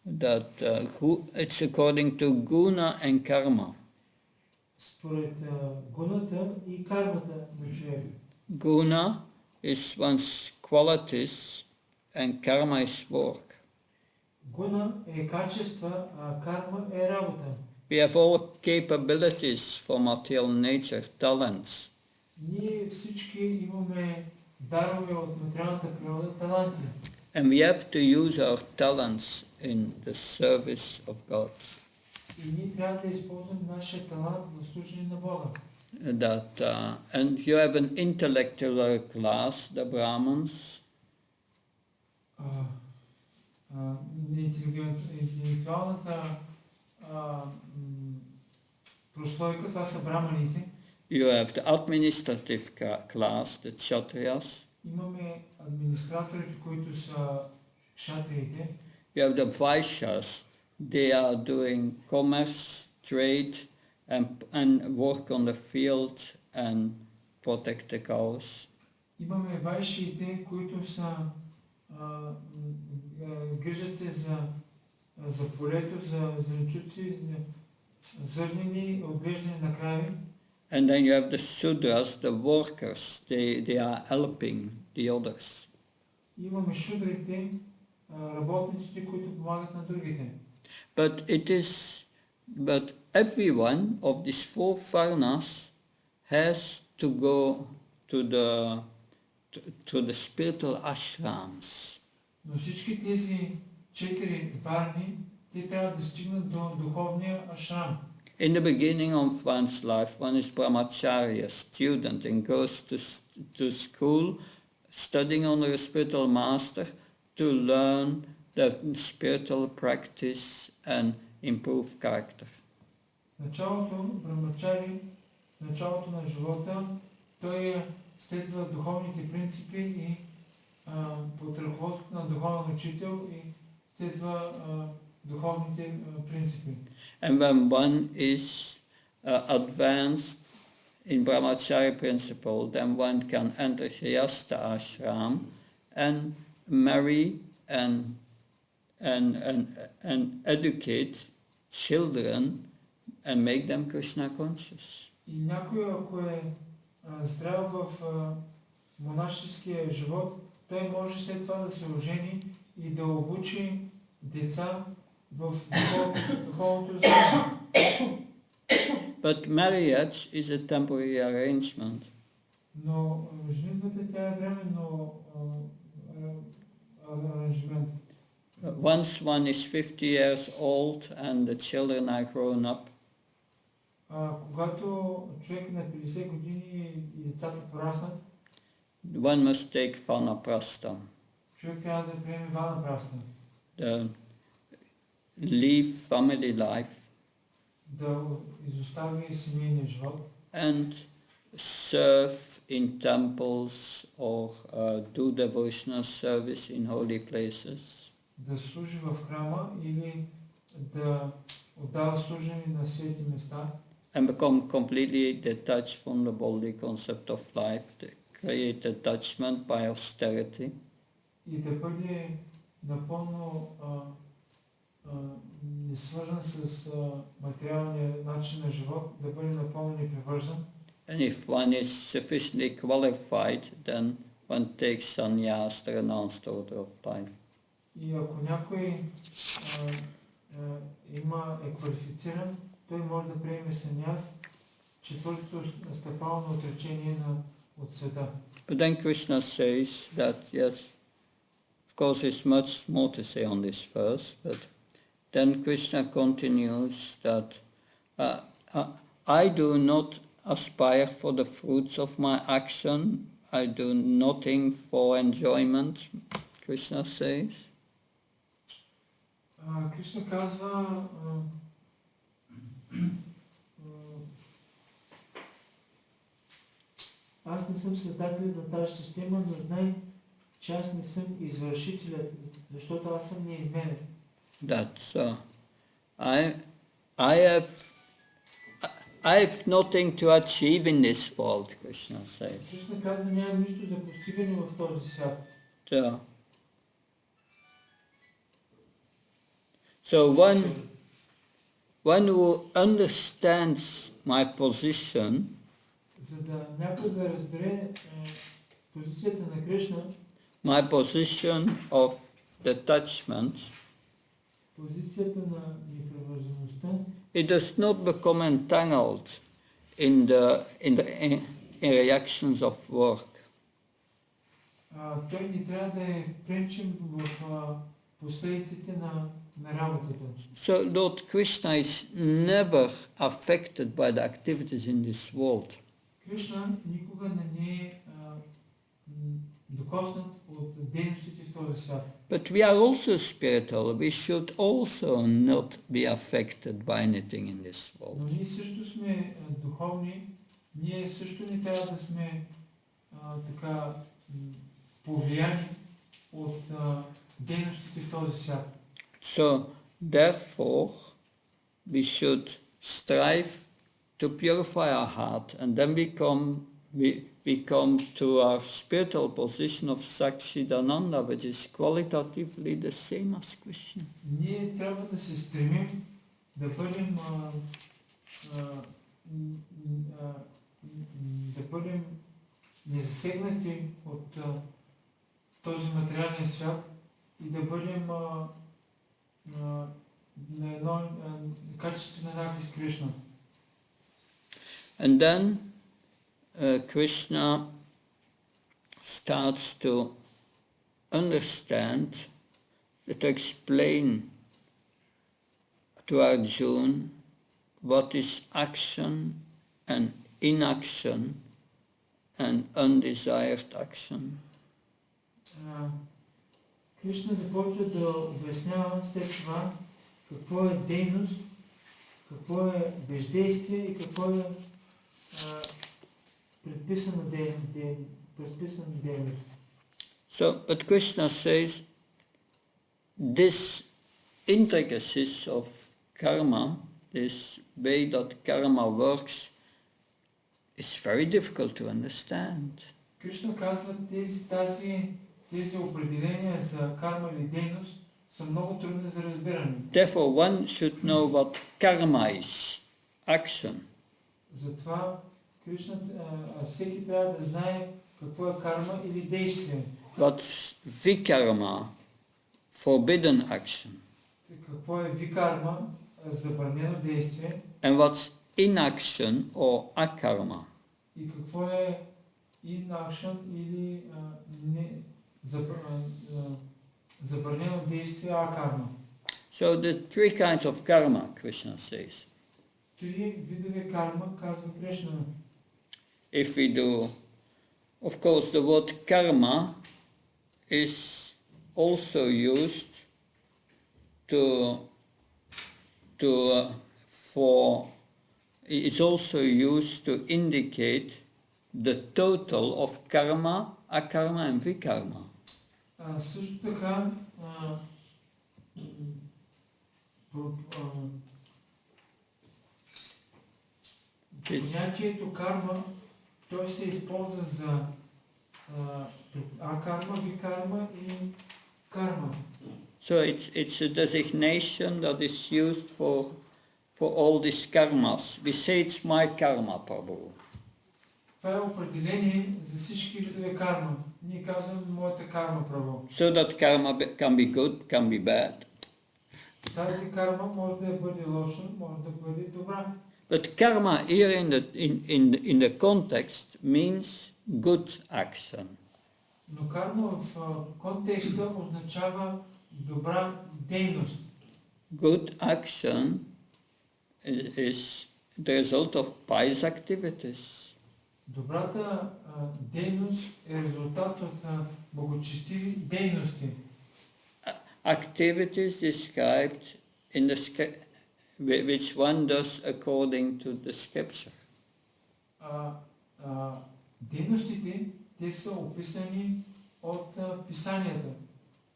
that it's according to guna and karma. Според гуната и кармата на човека. Guna is one's qualities and karma is work. Гуна е качества, а карма е работа. We have all capabilities for material nature, talents. Ние всички имаме дарове от материалната природа, таланти. And we have to use our talents in the service of God. И ние трябва да използваме нашия талант в служение на Бога. That and you have an intellectual class, the Brahmins. Интелектуалната прослойка, това са браманите. You have the administrative class, the Kshatriyas. Имаме администраторите, които са кшатриите. You have the Vaishyas. They are doing commerce, trade, and work on the field and protect the cows. Имаме вайшиите, които са грижат се за полето, за зеленчуци, зърнени, отглеждане на крави. And then you have the Sudras, the workers. They are helping the others. Имаме шудрите, работниците, които помагат на другите. But everyone of these 4 varnas has to go to the spiritual ashrams. Но всички тези 4 варни, те трябва да стигнат до духовния ашрам. In the beginning of one's life, one is brahmacharya, student, and goes to school, studying under a spiritual master to learn the spiritual practice and improve character. Началото, брамачари, началото на живота, той следва духовните принципи и под ръководството на духовен учител и следва духовните принципи. And when one is advanced in brahmacharya principle, then one can enter Hyasta ashram and marry and educate children and make them Krishna conscious. И някой, ако е зрял в монашеския живот, той може след това да се ожени и да обучи деца в духовното знание. But marriage is a temporary arrangement. Но женитбата тя е временно аранжимент. Once one is 50 years old and the children are grown up, когато човек на 50 години и децата пораснат, one must take vanaprastha. Човек трябва да приеме ванапрастha. Leave family life. Да изостави семейния живот. And serve in temples or do devotional service in holy places. Да служи в храма или да отдава служение на свети места. and become completely detached from the body concept of life, to create attachment by austerity. И да бъде напълно несвързан с материалния начин на живот, да бъде напълно непривързан. And if one is sufficiently qualified, then one takes sannyas, the renounced order of life. И ако някой е квалифициран, той може да приеме саньяс, четвъртото стъпало на отречение от света. But then Krishna says that, yes, of course there's much more to say on this verse, but then Krishna continues that I do not aspire for the fruits of my action, I do nothing for enjoyment, Krishna says. Кришна казва, аз не съм създател на тази система, но знай, че аз не съм извършителят, защото аз съм неизменен. That I have nothing to achieve in this world, Krishna says. Кришна казва, няма нищо за постигане в този свят. So one who understands my position, за да някой да разбере позицията на Кришна, my position of detachment, позицията на непривързаността, it does not become entangled in in reactions of work. Той не трябва да е впренчен в последиците на работата. So Lord Krishna is never affected by the activities in this world. Кришна никога не е докоснат от дейностите в този свят. But we are also spiritual. We should also not be affected by anything in this Но world. ние също сме духовни, ние също не трябва да сме така повлияни от дейностите в този свят. So therefore we should strive to purify our heart and then we come to our spiritual position of Sakshidananda, which is qualitatively the same as Krishna. Ние трябва да се стремим да бъдем незасегнати от този материален свят и да бъдем на едно качество на еднакви с Кришна. And then Krishna starts to understand, to explain to Arjuna what is action and inaction and undesired action. Кришна започва да обяснява след това какво е дейност, какво е бездействие и какво е предписана дейност. So, but Krishna says this intricacies of karma, this way that karma works, is very difficult to understand. Кришна казва, тези определения за карма или дейност са много трудни за разбиране. Therefore, one should know what karma is, action. Затова Кришна, всеки трябва да знае какво е карма или действие. What's vikarma, forbidden action. Какво е викарма, забранено действие. And what's inaction or akarma. И какво е inaction или забранено действие, акарма. So the three kinds of karma, Krishna says. Три видове карма, казва Кришна. If we do, of course, the word karma is also used it's also used to indicate the total of karma, akarma and vikarma. Също така Понятието карма, той се използва за акарма, викарма и карма. So it's a designation that is used for all these karmas. We say it's my karma, Prabhu. Това е определение за всички видове карма. Ние казваме моята карма, Прабhu. So that karma can be good, can be bad. Тази карма може да бъде лоша, може да бъде добра. But karma here in the context means good action. Но карма в контекста означава добра дейност. Good action is the result of pious activities. Добрата дейност е резултат от благочестиви дейности. Activities described in which one does according to the scripture. Дейностите, те са описани от писанията,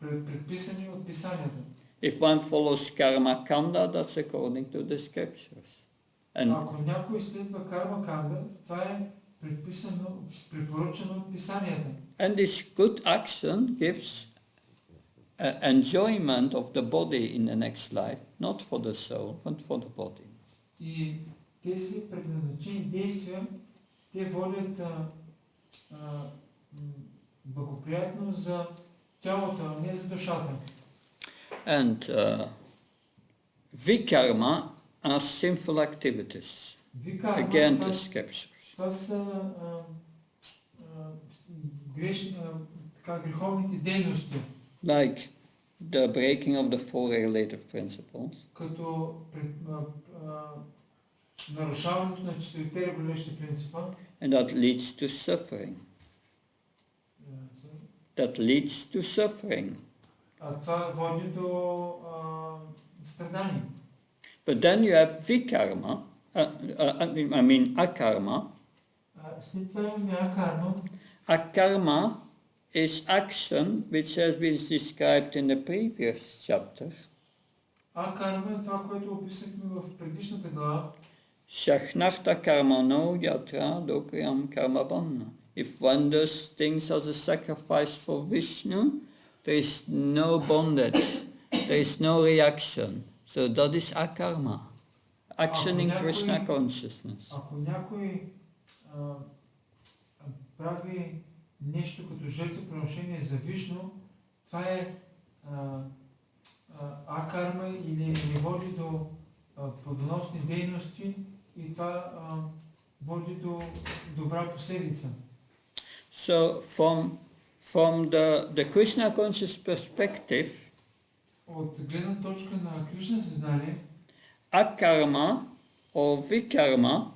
предписани от писанията. If one follows karma kanda, that's according to the scriptures. And Ако някой следва карма канда, това е предписано, препоръчано от писанията. And this good action gives enjoyment of the body in the next life, not for the soul, but for the body. И тези предназначени действия, те водят благоприятно за тялото, а не за душата. And vikarma are sinful activities Викарма, against the scriptures. това са греховните дейности, Like the breaking of the four regulative principles, като нарушаването на четирите регулиращи принципа, and that leads to suffering. That leads to suffering. а това води до страдание. But then you have vikarma, akarma. След това имаме акарма. Akarma is action which has been described in the previous chapter. Акарма е това, което описахме в предишната глава. Shakhnarta karmano yatra dokryam karmabanna. If one does things as a sacrifice for Vishnu, there is no bondage, there is no reaction. So that is akarma. Action in Krishna consciousness. Ако някой прави нещо като жертвоприношение за Вишну, това е акарма или не води до плодоносни дейности и това води до добра последица. So from the Krishna conscious perspective, От гледна точка на Кришна съзнание, akarma or vikarma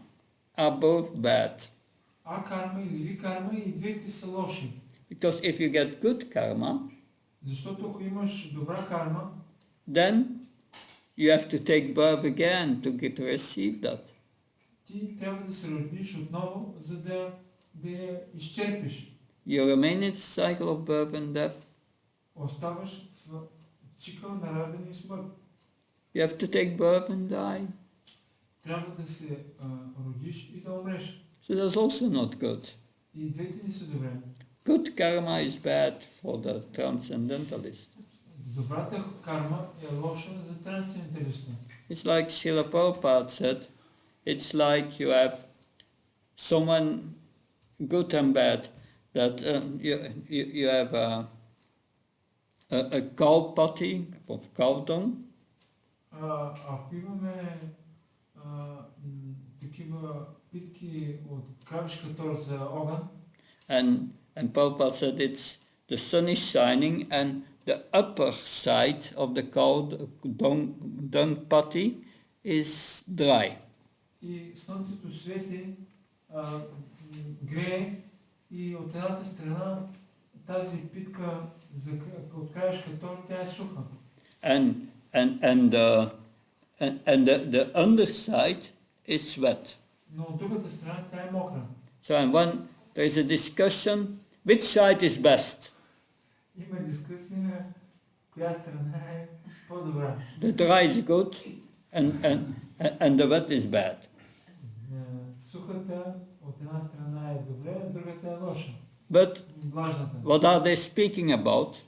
are both bad. акарма или викарма и двете са лоши. Because if you get good karma, Защото ако имаш добра карма, then you have to take birth again to receive that. ти трябва да се родиш отново, за да я изчерпиш. You remain in the cycle of birth and death. Оставаш в цикъл на раждане и смърт. You have to take birth and die. Трябва да се родиш и да умреш. So that's also not good. И двете не са добре. Good karma is bad for the transcendentalist. Добрата карма е лоша за трансценденталиста. It's like Srila Prabhupada said, it's like you have someone good and bad, that you have a cow patty of cow dung, Ако имаме такива питки от кравишка тор за огън, and Prabhupada said it's the sun is shining and the upper side of the cow dung patty is dry. и слънцето свети, грее и от едната страна тази питка от кравишка тор, тя е суха. And the underside is wet. Но от другата страна тя е мокра. So there is a discussion, which side is best? Има дискусия, коя страна е по-добра. The dry is good and the wet is bad. сухата от една страна е добре, а другата е лоша. But Влажната. what are they speaking about?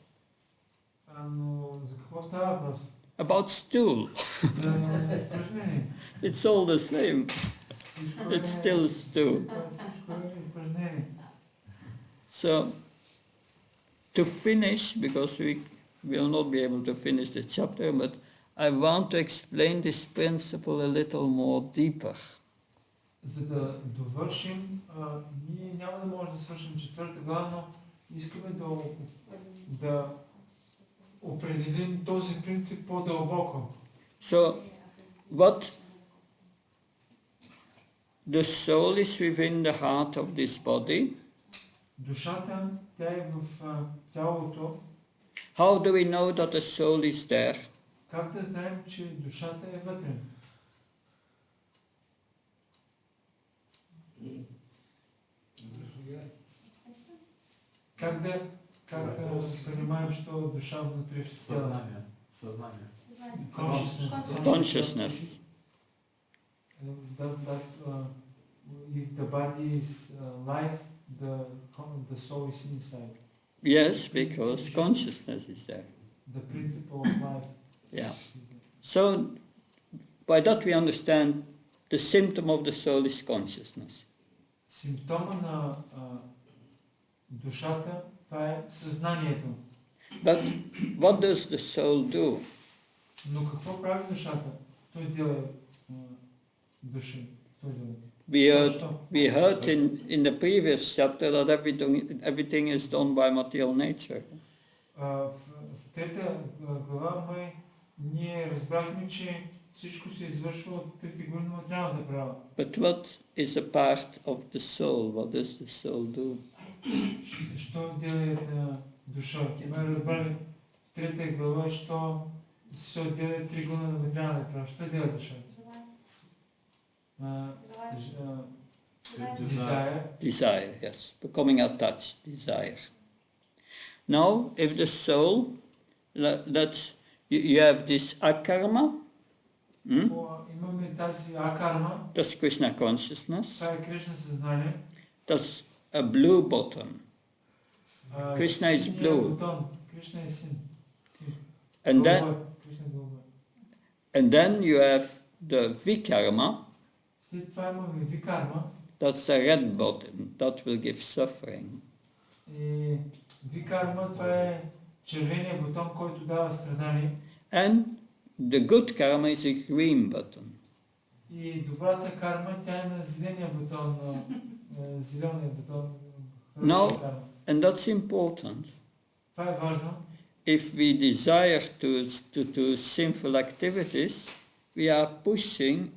Но за какво става въпрос? About stool. За изпражнение. It's all the same. Всичко It's still stool. Всичко е изпражнение. So, to finish, because we will not be able to finish the chapter, but I want to explain this principle a little more deeper. За да довършим, ние няма да можем да свършим четвърта глава, но искаме да определим този принцип по-дълбоко. So, what the soul is within the heart of this body. Душата, тя е в тялото. How do we know that the soul is there? Как да знаем, че душата е вътре? Как понимаем, что душа внутри тела? Сознание. Consciousness. If the body is life, the soul is inside. Yes, because consciousness is there. The principle of life. Yeah. So, by that we understand the symptom of the soul is consciousness. Симптома на душата, това е съзнанието. But what does the soul do? Но какво прави душата? Той дела души. We heard in the previous chapter that everything is done by material nature. В трета глава ние разбрахме, че всичко се извършва от тритигурна материалната права. But what is a part of the soul? What does the soul do? Що делает душа? Ме разбрали в трета глава, що се отделя тригурна материалната права. Що дела душа? Desire, yes. Becoming attached, desire. Now, if the soul, you have this akarma, имаме тази акарма, that's Krishna consciousness, това е Кришна съзнание, that's a blue button. Krishna is blue. Кришна е син. And then you have the vikarma, след това имаме викарма, that's a red button, that will give suffering. И викарма, това е червения бутон, който дава страдание. And the good karma is a green button. И добрата карма, тя е на зеления бутон, зеления бутон. No, and that's important. Това е важно. If we desire to sinful activities, we are pushing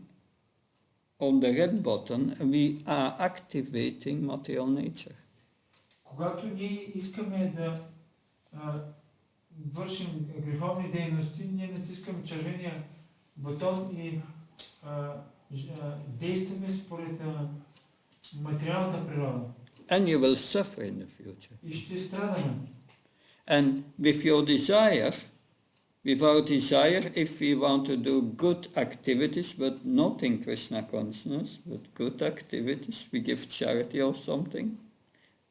on the red button and we are activating material nature. Когато ние искаме да вършим греховни дейности, ние натискаме червения бутон и действаме според материалната природа. And you will suffer in the future. И ще страдаме. And with your desire, with our desire, if we want to do good activities, but not in Krishna consciousness, but good activities, we give charity or something,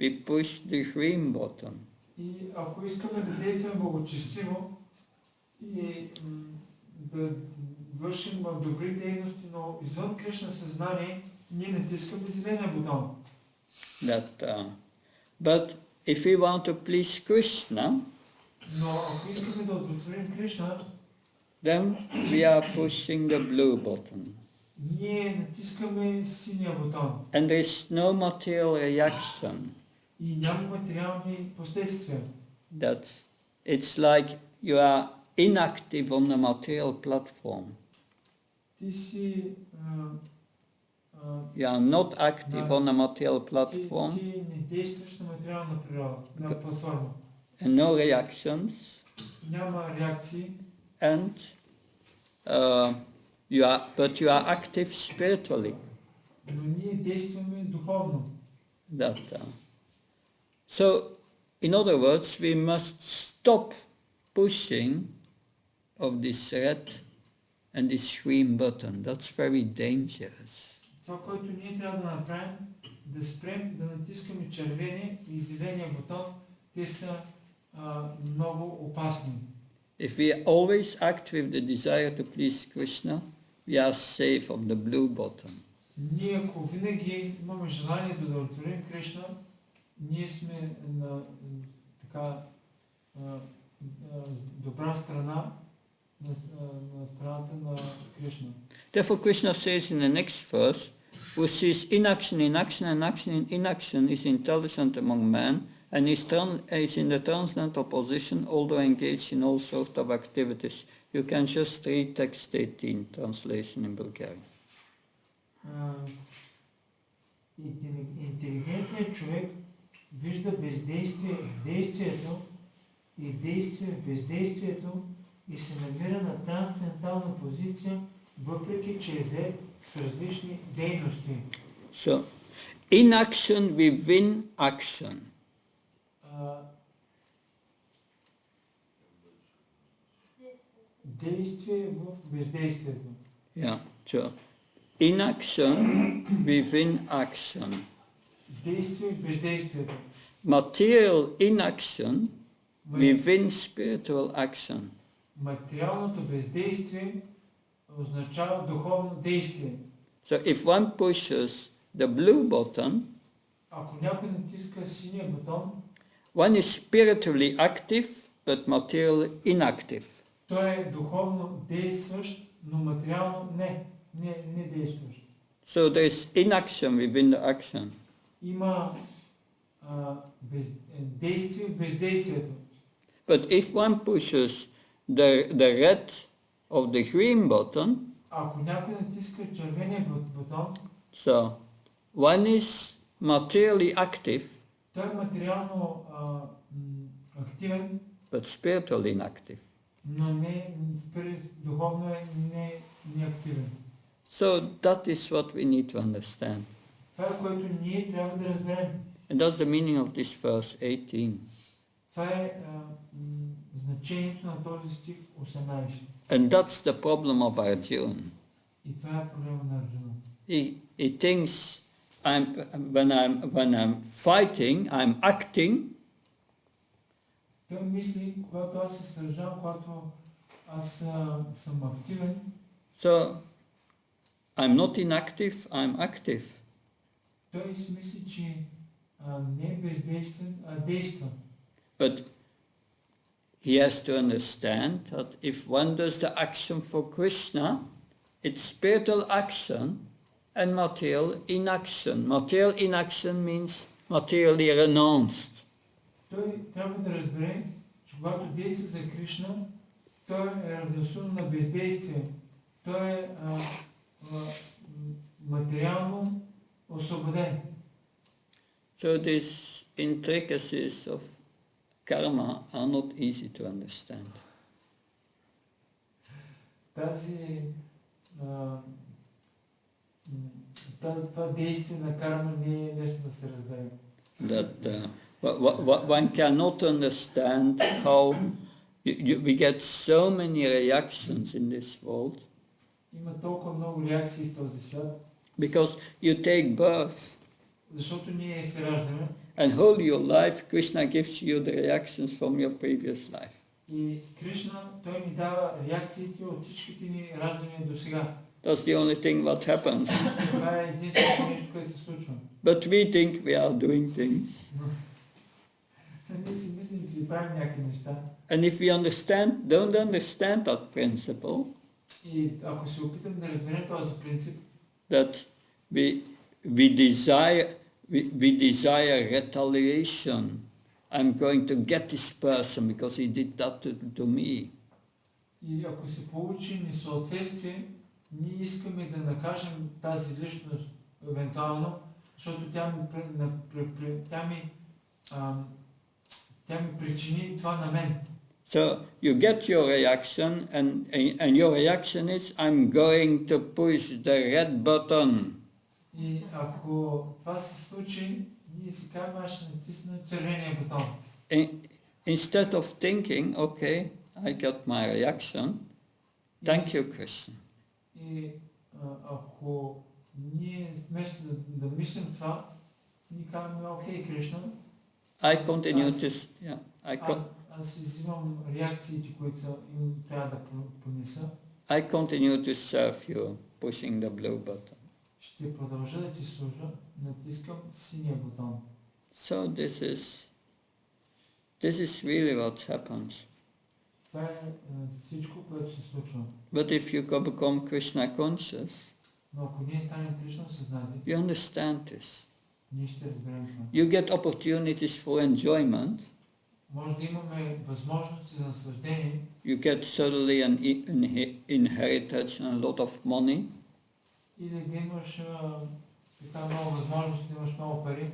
we push the green button. И ако искаме да действаме благочестиво и да вършим добри дейности, но извън Кришна съзнание, ние натискаме зеления бутон. But if we want to please Krishna, но ако искаме да удовлетворим Кришна, then we are pushing the blue button. Ние натискаме синия бутон. And there is no material reaction. И няма материални последствия. It's like you are inactive on the material platform. Ти си You are not active on the material platform. Ти не действаш на материална природа, на платформа. And no reactions. Няма реакции. And but you are active spiritually. Но ние действаме духовно. So, in other words, we must stop pushing of this red and this green button. That's very dangerous. Това, което ние трябва да направим, да спрем да натискаме червения и зеления бутон, те са много опасни. If we always act with the desire to please Krishna, we are safe of the blue button. Ние, ако винаги имаме желанието да удовлетворим Кришна, ние сме на така добра страна, на страната на Кришна. Therefore Krishna says in the next verse, who sees inaction in action and action in inaction is intelligent among men and is in the transcendental position, although engaged in all sorts of activities. You can just read text 18, translation in Bulgarian. Интелигентният човек вижда бездействие в действието и действие в бездействието и се намира на трансцендентална позиция, въпреки че е зает с различни дейности. So, inaction within action. Действие в бездействието. Yeah, so inaction within action. Действие в бездействието. Material inaction within spiritual action. Материалното бездействие означава духовно действие. So if one pushes the blue button, Ако някой натиска синия бутон, one is spiritually active but materially inactive. той е духовно действащ, но материално не действащ. So there is inaction within the action. Има действие в бездействието. But if one pushes the red of the green button, Ако някой натиска червения бутон, so one is materially active той е материално активен, but spiritually inactive. но духовно е неактивен. So that is what we need to understand. Това е, което ние трябва да разберем. And that's the meaning of this verse 18. Това е значението на този стих 18. And that's the problem of Arjuna. И това е проблема на Арджуна. He thinks when I'm fighting, I'm acting, Той мисли, когато аз се сражавам, когато аз съм активен, so I'm not inactive, I'm active. той си мисли, че не е бездействен, а действа. But he has to understand that if one does the action for Krishna, it's spiritual action and material inaction. Material inaction means materially renounced. Той трябва да разбере, че когато действа за Кришна, той е равносилно на бездействие. Той е материално освободен. So these intricacies of karma are not easy to understand. Това действие на карма не е лесно да се разбере. That one cannot understand how we get so many reactions in this world. Има толкова много реакции в този свят. Because you take birth. Защото ние се раждаме. And whole your life, Krishna gives you the reactions from your previous life. И Кришна, той ни дава реакциите от всичките ни раждания до сега. That's the only thing what happens. Това е единственото нещо, което се случва. But we think we are doing things. Ние си мислим, че правим някакви неща. And if we don't understand that principle, и ако се опитам да разберем този принцип, that we desire retaliation. I'm going to get this person because he did that to me. И ако се получи несъответствие, ние искаме да накажем тази личност евентуално, защото тя ми причини това на мен. So you get your reaction and your reaction is I'm going to push the red button. И ако това се случи, ние си казваме, аз ще натисна червения бутон. Instead of thinking, okay, I got my reaction, thank you, Krishna. И ако ние вместо да мислим това, ние казваме, окей, Кришна, I continue to, yeah, аз взимам реакциите, които им трябва да понеса. I continue to serve you, pushing the blue button. Ще продължа да ти служа, натискам синия бутон. So this is really what happens. Това е всичко, което се случва. But if you become Krishna conscious, Но ако ние станем Кришна съзнати, you understand this. ние ще разберем това. You get opportunities for enjoyment. Може да имаме възможности за наслаждение. You get suddenly an inheritance and a lot of money. Или да имаш така много възможности, да имаш много пари.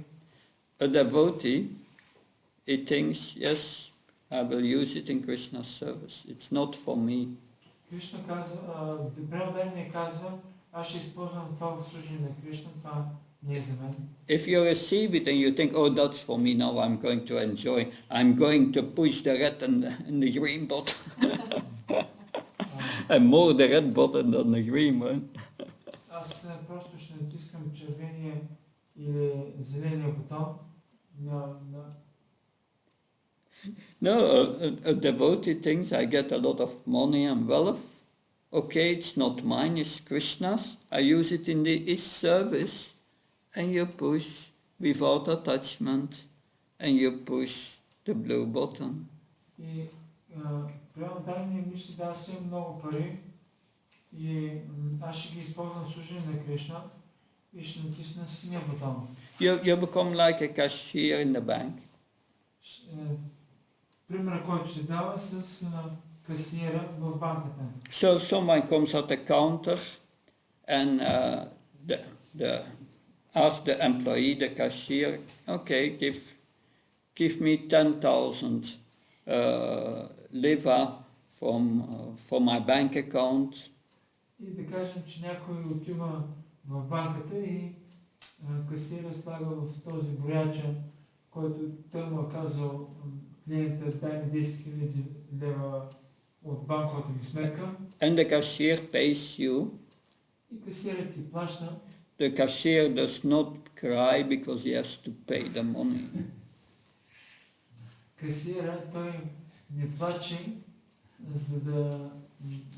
A devotee, he thinks, yes, I will use it in Krishna's service. It's not for me. Кришна казва, преударение казва, аз ще използвам това в служение на Кришна, това не е за мен. If you receive it and you think, oh, that's for me, now I'm going to enjoy, I'm going to push the red and the green button. And more the red button than the green one. Аз просто ще натискам червения или зеления бутон на... No, a devotee thinks I get a lot of money and wealth. Okay, it's not mine, it's Krishna's. I use it in his service. And you push without attachment. And you push the blue button. И преударение мисли, да, аз имам много пари и аз ще ги използвам в служение на Кришна и ще натисна синия бутон. You become like a cashier in the bank. Пример, който се дава с касиера в банката. So someone comes at the counter and ask the employee, the cashier, okay, give me 10,000 leva for my bank account. И да кажем, че някой отива в банката и касиера слага в този брояча, който той му е казал, клиента, дай ми 10 000 лева от банковата ми сметка. And the cashier pays you. И касиерът ти плаща. The cashier does not cry because he has to pay the money. Касиера, той не плаче,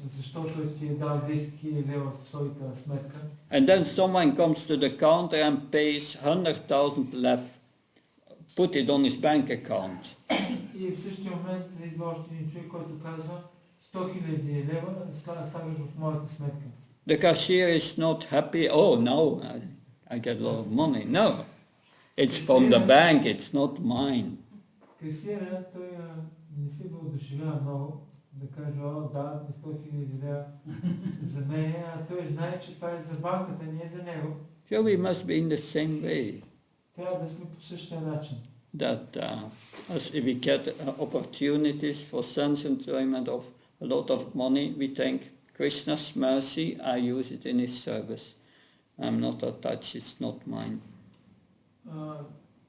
защото ти е дал 10 000 лева от своята сметка. And then someone comes to the counter and pays 100,000 left. Put it on his bank account. И в същия момент идва още един човек, който казва 100 000 лева слагаш в моята сметка. The cashier is not happy. Oh no, I get a lot of money. No, it's from the bank. It's not mine. Касиера, той не се въодушевява много да каже, о, да, 100 000 лева за мен, а той знае, че това е за банката, не е за него. So we must be in the same way. Трябва да сме по същия начин. That as if we get opportunities for sense enjoyment of a lot of money, we think Krishna's mercy, I use it in his service. I'm not attached, it's not mine.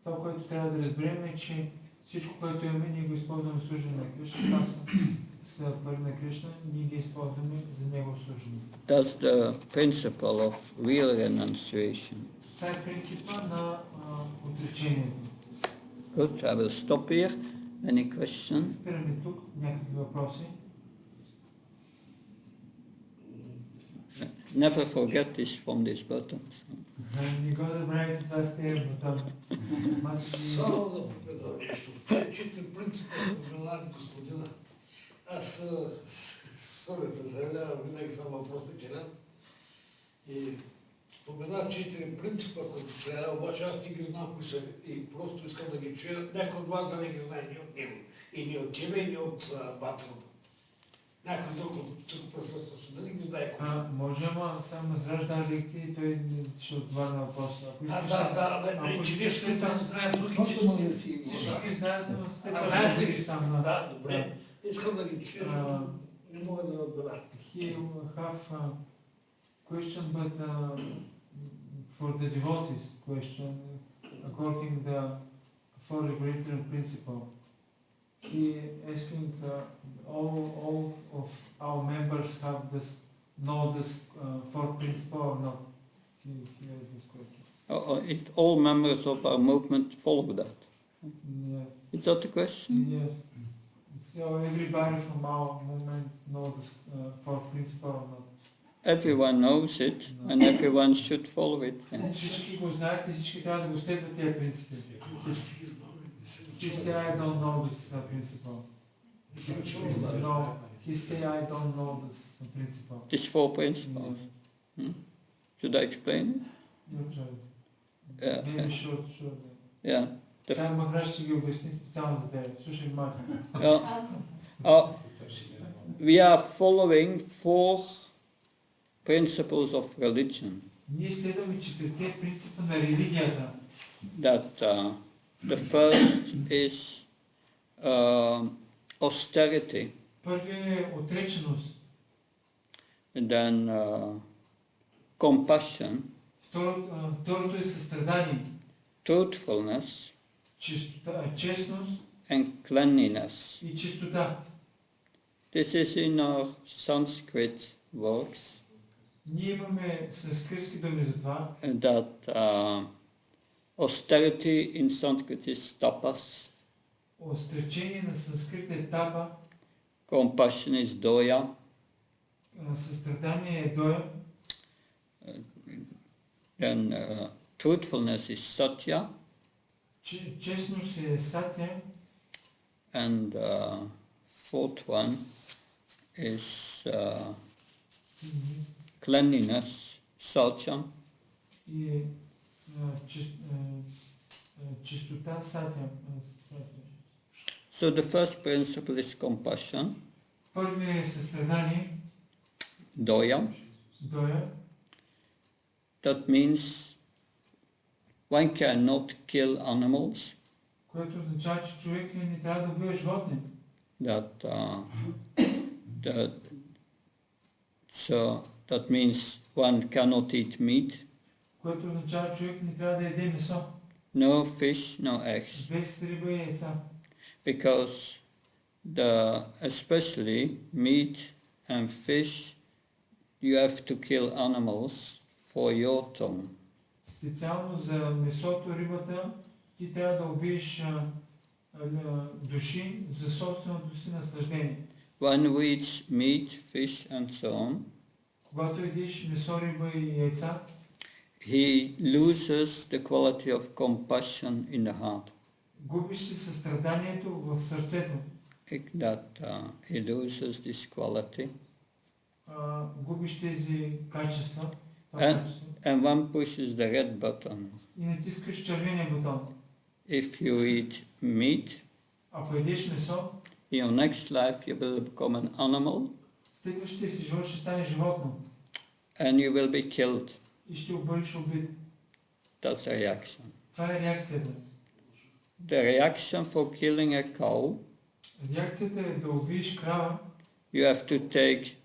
Това, което трябва да разберем е, че всичко, което имаме, ние го използваме в служение на Кришна. Това са пари на Кришна, ние ги използваме за него служение. That's the principle of real renunciation. Това е принципа на отречението. Good, I will stop here. Any questions? Спираме тук, някакви въпроси. Never forget this from these buttons. Не го забравяйте това с тези бутони. Само да попитам нещо. Четири принципа спомена господина. Аз съжалявам, винаги съм въпросителен. И спомена 4 принципа, които трябва, обаче аз не ги знам кои са и просто искам да ги чуя. Някой от вас да не ги знае, ни от него. И ни от тебе, и ни от Батър. Някой друг от тук присъстващ, да не ги знае кои. Може, ама само накрая тази лекция и той ще отговаря на въпроса. Че вие ще знаят други всички ги знаят, но те знаят ли ги сам. Да, добре. Искам да ги чуя, не мога да разбера. He will have a question, but for the devotees question, according the four liberatory principle. He asking all of our members have this know this fourth principle or not. If all members of our movement follow that. Yeah. Is that the question? Yes. So everybody from our movement knows this fourth principle or not? Everyone knows it, and everyone should follow it. Yeah. Всички го знаят и всички трябва да го следват тези принципи. He say I don't know this principle. No, he say I don't know this principle. These 4 principles. Should I explain it? Maybe should. Yeah. Сега Маграш ще ги обясни специално за тебе. Слушай внимателно. We are following 4 principles of religion. Ние следваме 4 принципа на религията. That the first is austerity. Първият е отреченост. And then compassion, Второто е състрадание. truthfulness, Честност and cleanliness. и чистота. This is in our Sanskrit works Ние имаме санскритски думи за това. that austerity in Sanskrit is tapas, Остречение на санскрит е тапа, compassion is doya, състрадание е доя, then truthfulness is satya, честност е сатя and fourth one is cleanliness, saucham. и чистота сатя. So the first principle is compassion, Първият е състрадание, doya. доя. That means one cannot kill animals. Което означава, че човек не трябва да убива животни. That means one cannot eat meat, Което означава, че човек не трябва да яде месо. no fish, no eggs, Без риба и яйца. because especially meat and fish, you have to kill animals for your tongue. Специално за месото, рибата, ти трябва да убиеш души за собственото си наслаждение. One who eats meat, fish and so on, Когато едиш месо, риба и яйца, he loses the quality of compassion in the heart. губиш си състраданието в сърцето. He loses this quality. Губиш тези качества. And one pushes the red button. И натискаш червения бутон. If you eat meat, Ако едиш месо, in your next life you will become an animal следващия си живот ще стане животно. and you will be killed. И ще бъдеш убит. That's the reaction. Това е реакцията. The reaction for killing a cow, Реакцията е да убиеш крава. you have to take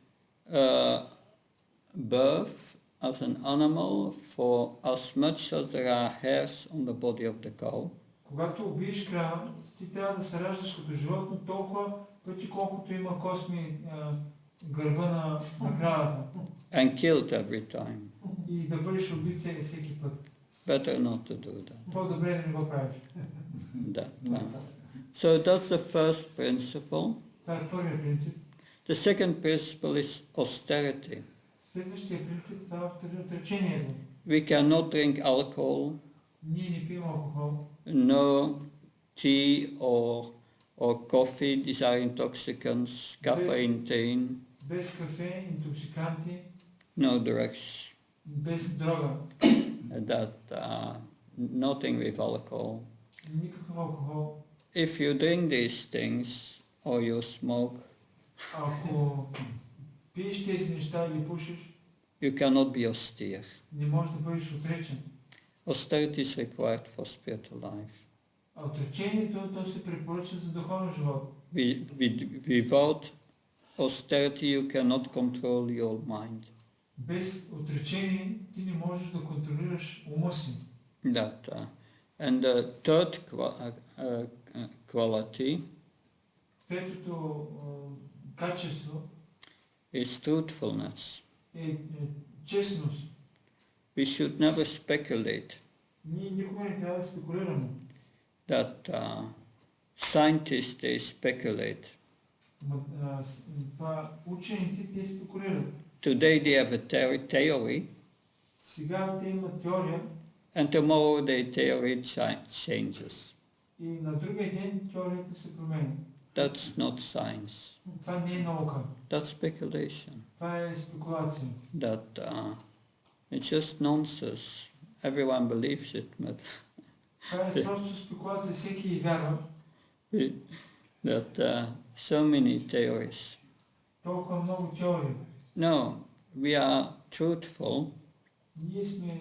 birth as an animal for as much as there are hairs on the body of the cow. Когато убиеш крава, ти трябва да се раждаш като животно толкова пъти, колкото има косми гърба на кравата. And killed every time. И да бъдеш убит всеки път. It's better not to do that. По-добре да не го правиш. So that's the first principle. Това е първият принцип. The second principle is austerity. Следващия принцип това е отречението. We cannot drink alcohol, Ние не пием алкохол. no tea or coffee, these are intoxicants, caffeine, Без кафе, интоксиканти, no drugs, без дрога. Nothing with alcohol. Никакъв алкохол. If you drink these things or you smoke, Ако пиеш тези неща или пушиш, you cannot be austere. не можеш да бъдеш отречен. Austerity is required for spiritual life. А отречението то се препоръча за духовен живот. Without austerity you cannot control your mind. Без отречение ти не можеш да контролираш ума си. And the third quality Третото качество is truthfulness. е честност. We should never speculate Ние никога не трябва да спекулираме. that scientists they speculate. Това учените те спекулират. Today they have a theory, Сега те имат теория and tomorrow their theory changes. и на другия ден теорията се променя. That's not science. Това не е наука. That's speculation. Това е спекулация. That it's just nonsense. Everyone believes it, but Това е просто спекулация. Всеки и вярва. that so many theories. Толкова много теории. No, we are truthful. Ние сме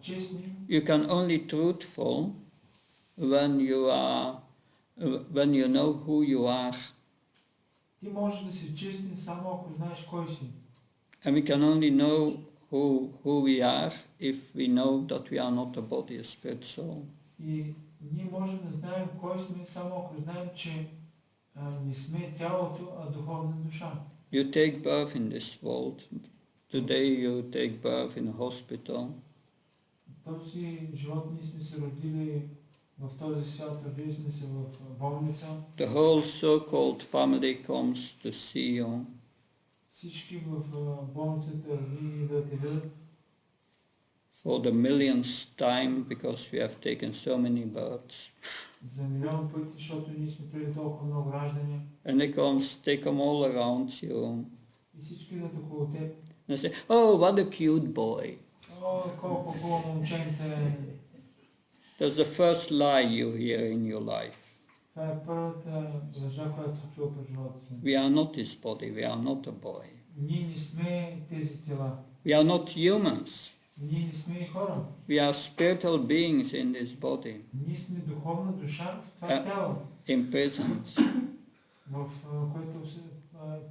честни. You can only truthful when you know who you are. Ти можеш да си честен само ако знаеш кой си. And we can only know who we are if we know that we are not a body, a spirit, soul. И ние можем да знаем кой сме само ако знаем, че не сме тялото, а духовна душа. You take birth in this world. Today you take birth in a hospital. Този живот ние сме се родили в този свят, родили сме се в болница. The whole so-called family comes to see you. Всички в болницата родили да те видят For the millionth time, because we have taken so many births. за милион пъти, защото ние сме приели толкова много раждания. And they come all around you. И всички идват около теб. And they say, oh, what a cute boy. О, колко хубаво момченце е. That's the first lie you hear in your life. Това е първата лъжа, която се чува през живота си. We are not this body, we are not a boy. Ние не сме тези тела. We are not humans. Ние не сме и хора. We are spiritual beings in this body, Ние сме духовна душа в това тяло, imprisoned. в което се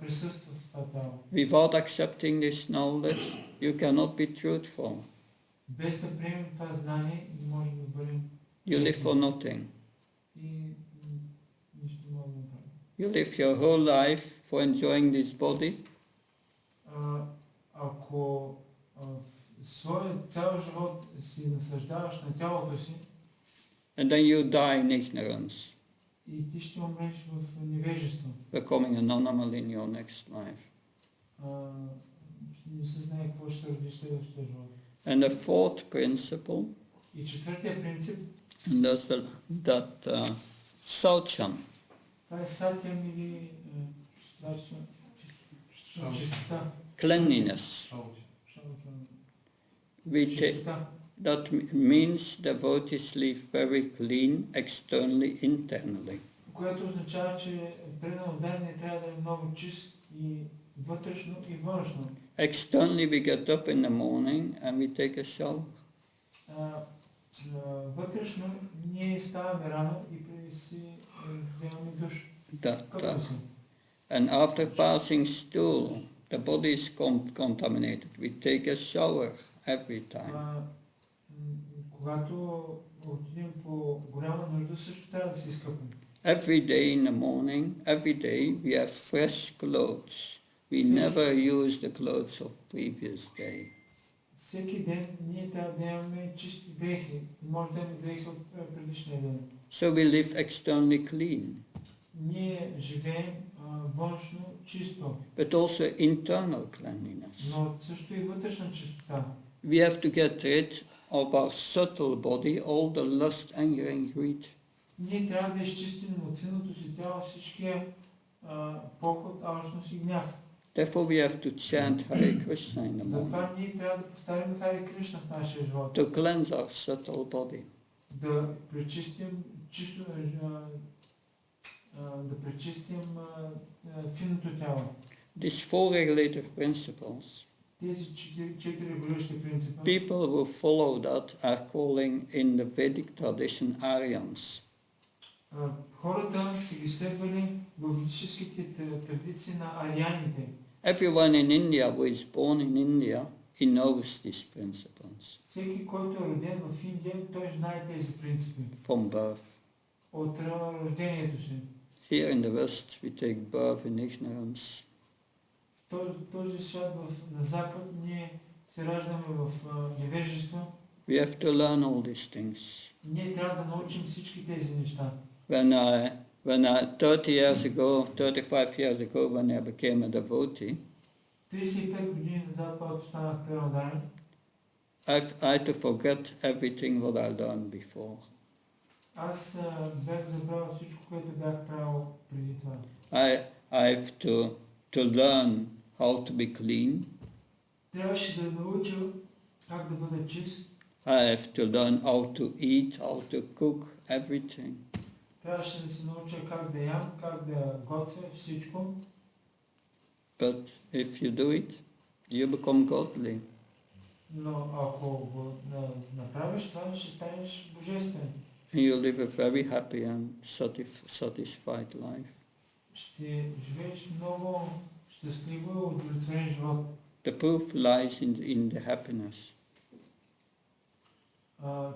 присъства в това тяло. Without accepting this knowledge, you cannot be truthful. Без да приемем това знание, не можем да бъдем You live for nothing. и нищо не можем да направим. You live your whole life for enjoying this body, Ако в своя цял живот си наслаждаваш на тялото си and then you die in ignorance, и ти ще умреш в невежество, becoming an animal in your next life. не се знае какво ще се роди в следващия живот. And the fourth principle, И четвъртия принцип, and that's that Saucham. това е сатям или чистота. Cleanliness. Чистота. That means devotees live very clean externally, internally. Което означава, че предан отдание трябва да е много чист и вътрешно и външно. Externally we get up in the morning and we take a shower. Вътрешно ние ставаме рано и си вземаме душ. And after passing stool, the body is contaminated. We take a shower every time. Когато отидем по голяма нужда, също трябва да се изкъпим. Every day in the morning, every day we have fresh clothes. We never use the clothes of previous day. Всеки ден ние трябва да имаме чисти дрехи. Може да имаме дрехи от предишния ден. So we live externally clean. Ние живеем външно чисто. But also internal cleanliness. Но също и вътрешна чистота. We have to get rid of our subtle body, all the lust, anger and greed. Ние трябва да изчистим от силното си тяло всичкия поход, алчност и гняв. Therefore we have to chant Hare Krishna in the morning. Затова ние трябва да повтаряме Харе Кришна в нашия живот. To cleanse our subtle body. Да пречистим чисто, да пречистим финното тяло. These four regulative principles, Тези четири регулиращи принципа, people who follow that are calling in the Vedic tradition Aryans. хората са ги следвали в ведическите традиции на арианите. Everyone in India who is born in India, he knows these principles Всеки, който е роден в Индия, той знае тези принципи from birth. от рождението си. Here in the West we take birth in ignorance. В този свят на Запад ние се раждаме в невежество. We have to learn all these things. Ние трябва да научим всички тези неща. When I 30 years ago, 35 years ago, when I became a devotee, 35 години назад, когато станах преударен, I had to forget everything what I learned before. аз бях забрал всичко, което бях правил преди това. I have to learn how to be clean. Трябваше да науча как да бъда чист. I have to learn how to eat, how to cook, everything. Трябваше да се науча как да ям, как да готвя всичко. But if you do it, you become godly. Но ако го направиш това, ще станеш божествен. And you live a very happy and satisfied life. Ще живееш много щастливо и удовлетворен живот. The proof lies in the happiness.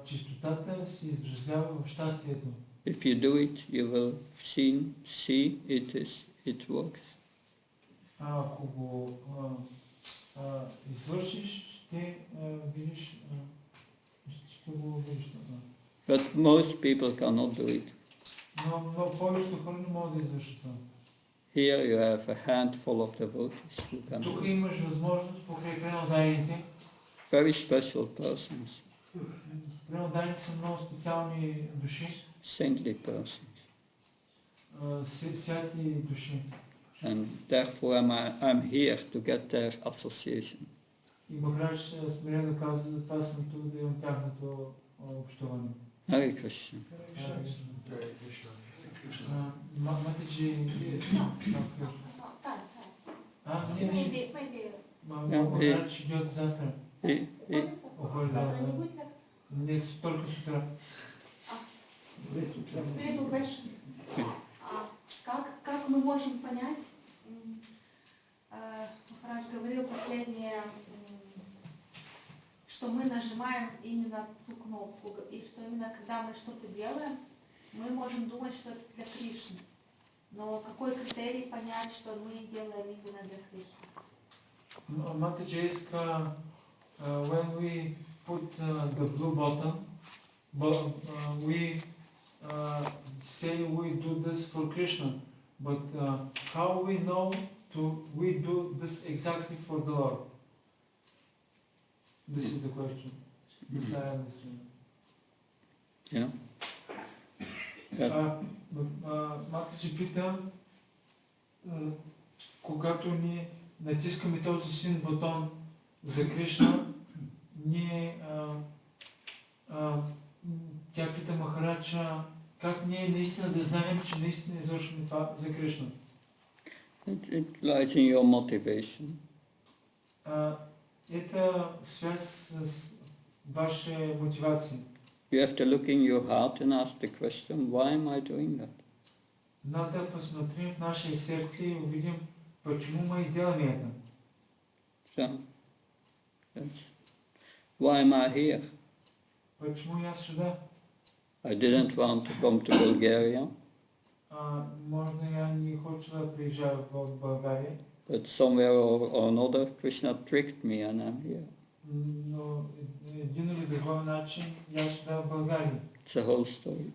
Чистотата се изразява в щастието. If you do it, you will see it works. Ако го извършиш, ще видиш, ще го видиш. But most people cannot do it. Но повечето хора не могат да извършат това. Here you have a handful of devotees who can do Тук it. имаш възможност покрай преударените. Very special persons, Преударените са много специални души, saintly persons. святи души. And therefore I'm here to get their association. И Махарадж смирено да казва, затова съм тук да имам тяхното общуване. Hare Krishna. Матаджи... Maybe. Махарадж идет завтра. Завтра не будет лекция? Не, только с утра. Little question. Как мы можем понять, Махарадж говорил последнее, что мы нажимаем именно ту кнопку, и что именно когда мы что-то делаем, мы можем думать, что это для Кришны. Но какой критерий понять, что мы делаем именно для Кришны? Mataji iska, when we put the blue button, we say we do this for Krishna, but how we know we do this exactly for the Lord? This is the question. This I understand. Yeah. Матаджи пита, когато ние натискаме този син бутон за Кришна, тя пита Махараджа, как ние наистина да знаем, че наистина извършваме това за Кришна. It lies in your motivation. Это связь с вашей мотивацией. You have to look in your heart and ask the question, why am I doing that? Надо посмотреть в наше сердце и увидим, почему мы делаем это. So, why am I here? Почему я сюда? I didn't want to come to Bulgaria, Можно я не хочу да приезжаю в България, but somewhere or another Krishna tricked me and I'm here. но един или другой начин я сюда в България. It's a whole story.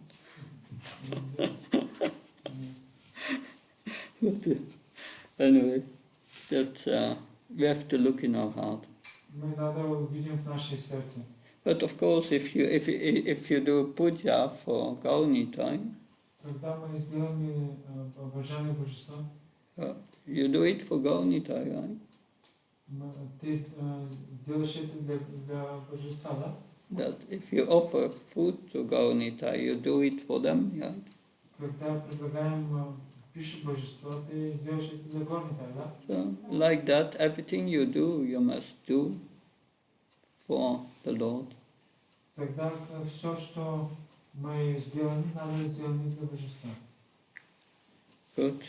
But anyway, we have to look in our heart. Мы надо увидим в наше сердце. But of course, if you do puja for Gaunitai, Когда мы сделаем обожание божества, you do it for Gaunitai, right? ты делаешь это для божества, да? That if you offer food to Gaunitai, you do it for them, right? Когда предлагаем пищу божества, ты делаешь это для горника, да? So, like that, everything you do, you must do for the Lord. Тогда все, что мы сделаем, надо сделать для божества. Good.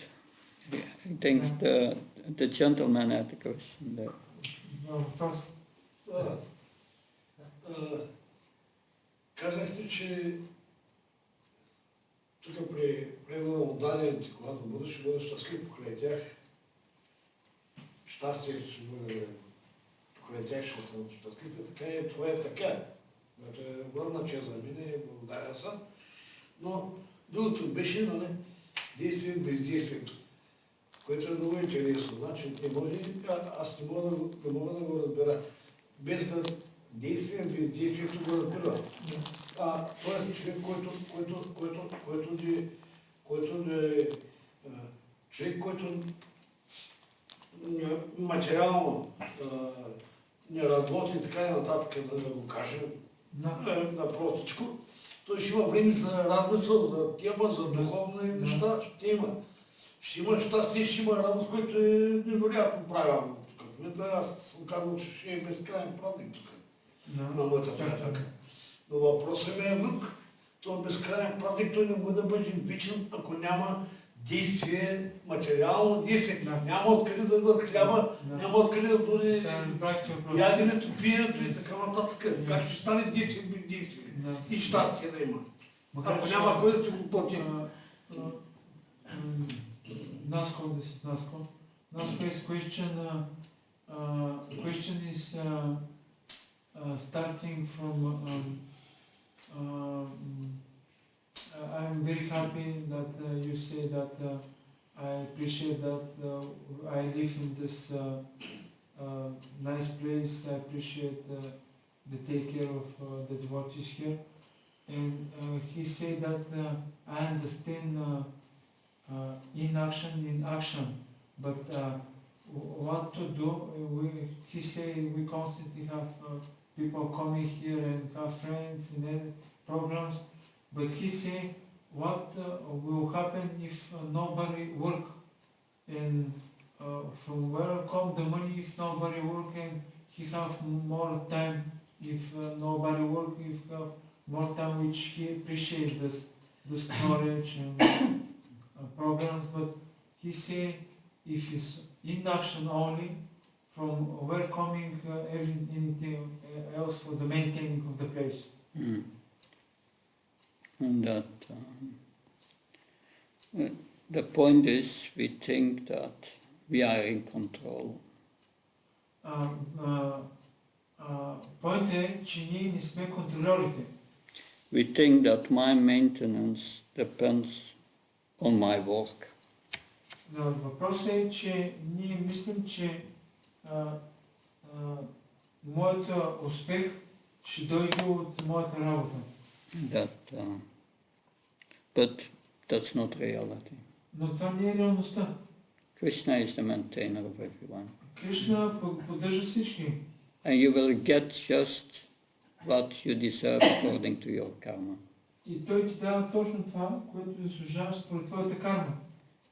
I think the gentleman had a question there. Въпрос. Казахте, че тук при преударените, когато бъдеш, ще бъдеш щастлив покрай тях. Щастието ще бъде покрай Клетеше съм щастлив и така е, това е така. Значи, върна, че за мен, благодаря съм. Но другото беше, нали, действие без действието, което е много интересно. Значи, не може, аз не мога да го разбера. Без да действие, без действието го разбира. Тоест човек, който материално не работи, така и нататък, да го кажем, на простичко, той ще има време за размисъл, за тема, за духовни неща, ще има. Ще има щастие, ще има радост, което е невероятно правилно. В момента аз съм казал, че ще е безкрайен празник тук, на моята приятелка. Но въпросът ми е друг. Това безкрайен празник, той не може да бъде вечен, ако няма действие, материално действие. Няма откъде да дадат хляба, няма откъде да дойде яденето, пиенето и така нататък. Как ще стане действие без действие? И щастие да има. Ако няма кой да ти го плати. Nasko is question is starting from I'm very happy that you say that I appreciate that I live in this nice place. I appreciate the take care of the devotees here, and he said that I understand in action, but what to do? He say we constantly have people coming here and have friends and programs, but he say what will happen if nobody work, and from where come the money if nobody work, and he have more time if nobody work, if have more time, which he appreciate this knowledge and programs, but he say if it's in action only, from where coming anything else for the maintaining of the place. And that the point is, we think that we are in control. Point е, че ние не сме контролерите. We think that my maintenance depends on my work. Въпросът е, че ние мислим, че моят успех ще дойде от моята работа. But that's not reality. Но това не е реалността. Krishna is the maintainer of everyone. Кришна поддържа всички. And you will get just what you deserve according to your karma. И той ти дава точно това, което заслужаваш според твоята карма.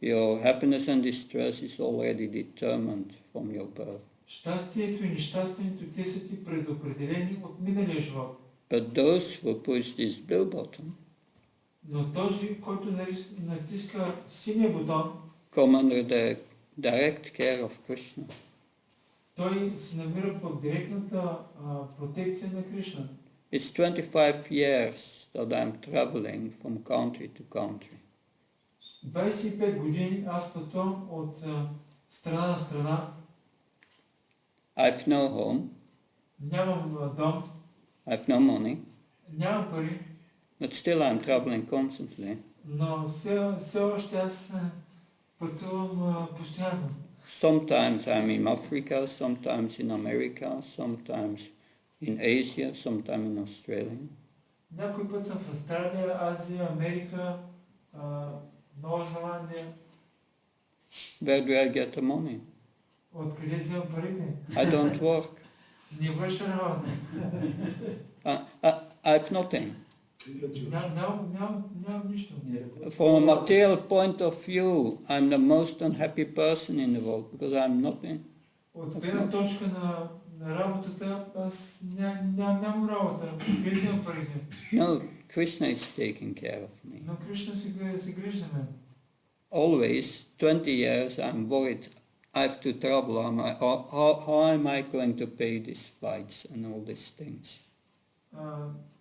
Your happiness and distress is already determined from your birth. Щастието и нещастието, те са ти предопределени от миналия живот. But those who push this blue button Но този, който натиска синия бутон, come under the direct care of Krishna. той се намира под директната протекция на Кришна. It's 25 years that I'm traveling from country to country. 25 години аз пътувам от страна на страна. I've no home. Нямам дом. I've no money. Нямам пари. But still I'm traveling constantly. Но все още аз пътувам постоянно. Sometimes I'm in Africa, sometimes in America, sometimes in Asia, sometimes in Australia. Някой път съм в Австралия, Азия, Америка, Нова Зеландия. Where do I get the money? Откъде вземам парите? I don't work. Не върша работа. I've nothing. Нямам нищо. From a material point of view, I'm the most unhappy person in the world because I'm nothing. От гледна точка на работата, аз нямам работа. Къде вземам парите? No, Krishna is taking care of me. Но Кришна се грижи за мен. Always, 20 years, I'm worried. I have to travel. How am I going to pay these flights and all these things?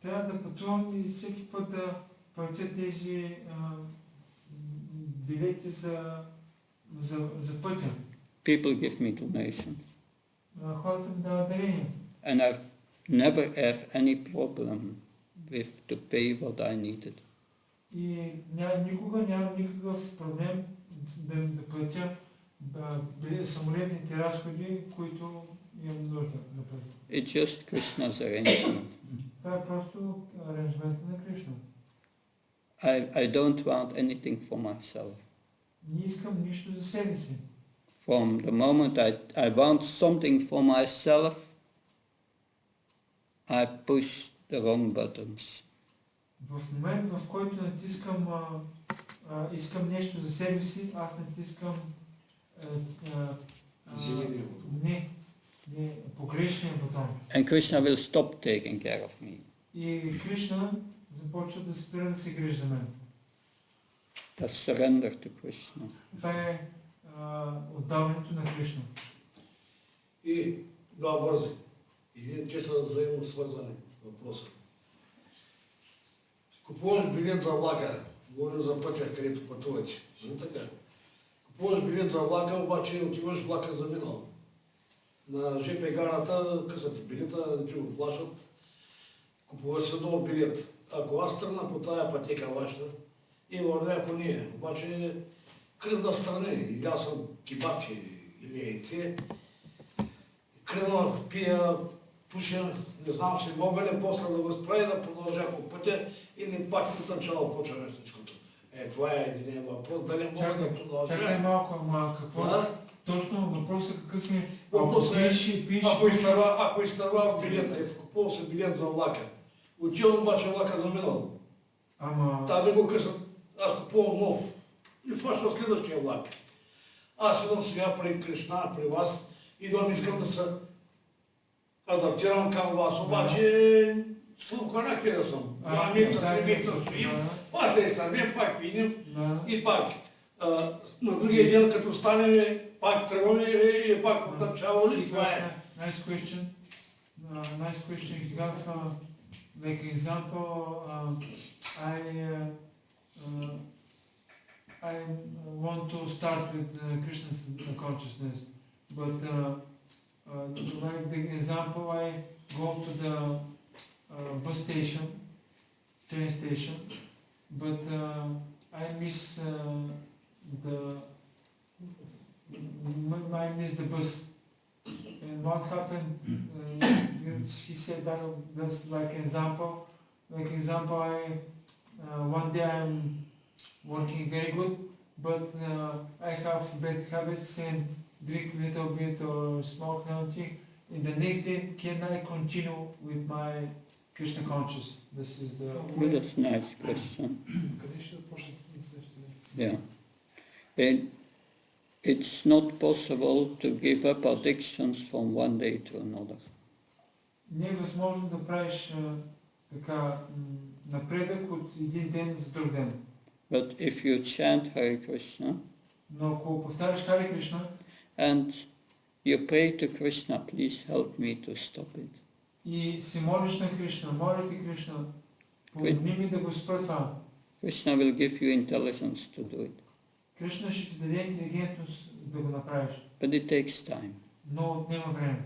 Трябва да пътувам и всеки път да платя тези билети за пътя. People give me donations. хората ми дават дарения. And I've never have any problem with to pay what I needed. И никога нямам никакъв проблем да платя самолетните разходи, които имам нужда да платя. It's just Krishna's arrangement. Това е просто аранжмента на Кришна. I don't want anything for myself. Не искам нищо за себе си. From the moment I want something for myself, I push the wrong buttons. В момент, в който натискам, искам нещо за себе си, аз натискам Зеления не, погрешния бутон. And Krishna will stop taking care of me. И Кришна започва да спира да се грижи за мен. That's surrender to Krishna. Това е отдаването на Кришна. И два бързи. И те са взаимосвързани въпроса. Купуваш билет за влака, говорим за пътя, където пътувате. Не така. Купуваш билет за влака, обаче отиваш влака заминал. На ЖП гарата късат билета, ти го плащат. Купуваш се нов билет. Ако аз тръгна по тая пътека вашата и вървя по нея, обаче кръвна страни, или аз съм кебабче или яйце, кръвна пия, пуша, не знам си мога ли после да го справя да продължа по пътя или пак от начало почваме всичкото. Това е един въпрос, дали мога да продължа. Чакай малко, ама какво? Точно въпросът какъв ми? Въпросът е, ако изтърва билета, купувал се билет за влака, отивам обаче влака заминал. Ама... Там не го късат, аз купувам нов и фащам следващия влак. Аз идвам сега при Кришна, при вас, идвам, искам да се адаптирам към вас, обаче слаб характера съм. 2 месеца, 3 месеца стоим, после изтървим, пак пинем и пак. На другия ден, като станем, пак тръгваме и пак от начало ли, това е. Nice question. Nice question. If you have, like example, I want to start with Krishna's consciousness, but like the example, I go to the bus station, train station, but I miss the bus. And what happened? He said that that's like example. Like example, one day I'm working very good, but I have bad habits and drink a little bit or smoke something. In the next day, can I continue with my Krishna conscious? This is the. Well, that's a nice question. Yeah. It's not possible to give up addictions from one day to another. Не е възможно да правиш така напредък от един ден за друг ден. But if you chant Hare Krishna, Но ако повтаряш Харе Кришна and you pray to Krishna, please help me to stop it. и се молиш на Кришна, моля ти Кришна, помогни ми да го спра това. Krishna will give you intelligence to do it. Кришна ще ти даде интелигентност да го направиш, But it takes time. но отнема време.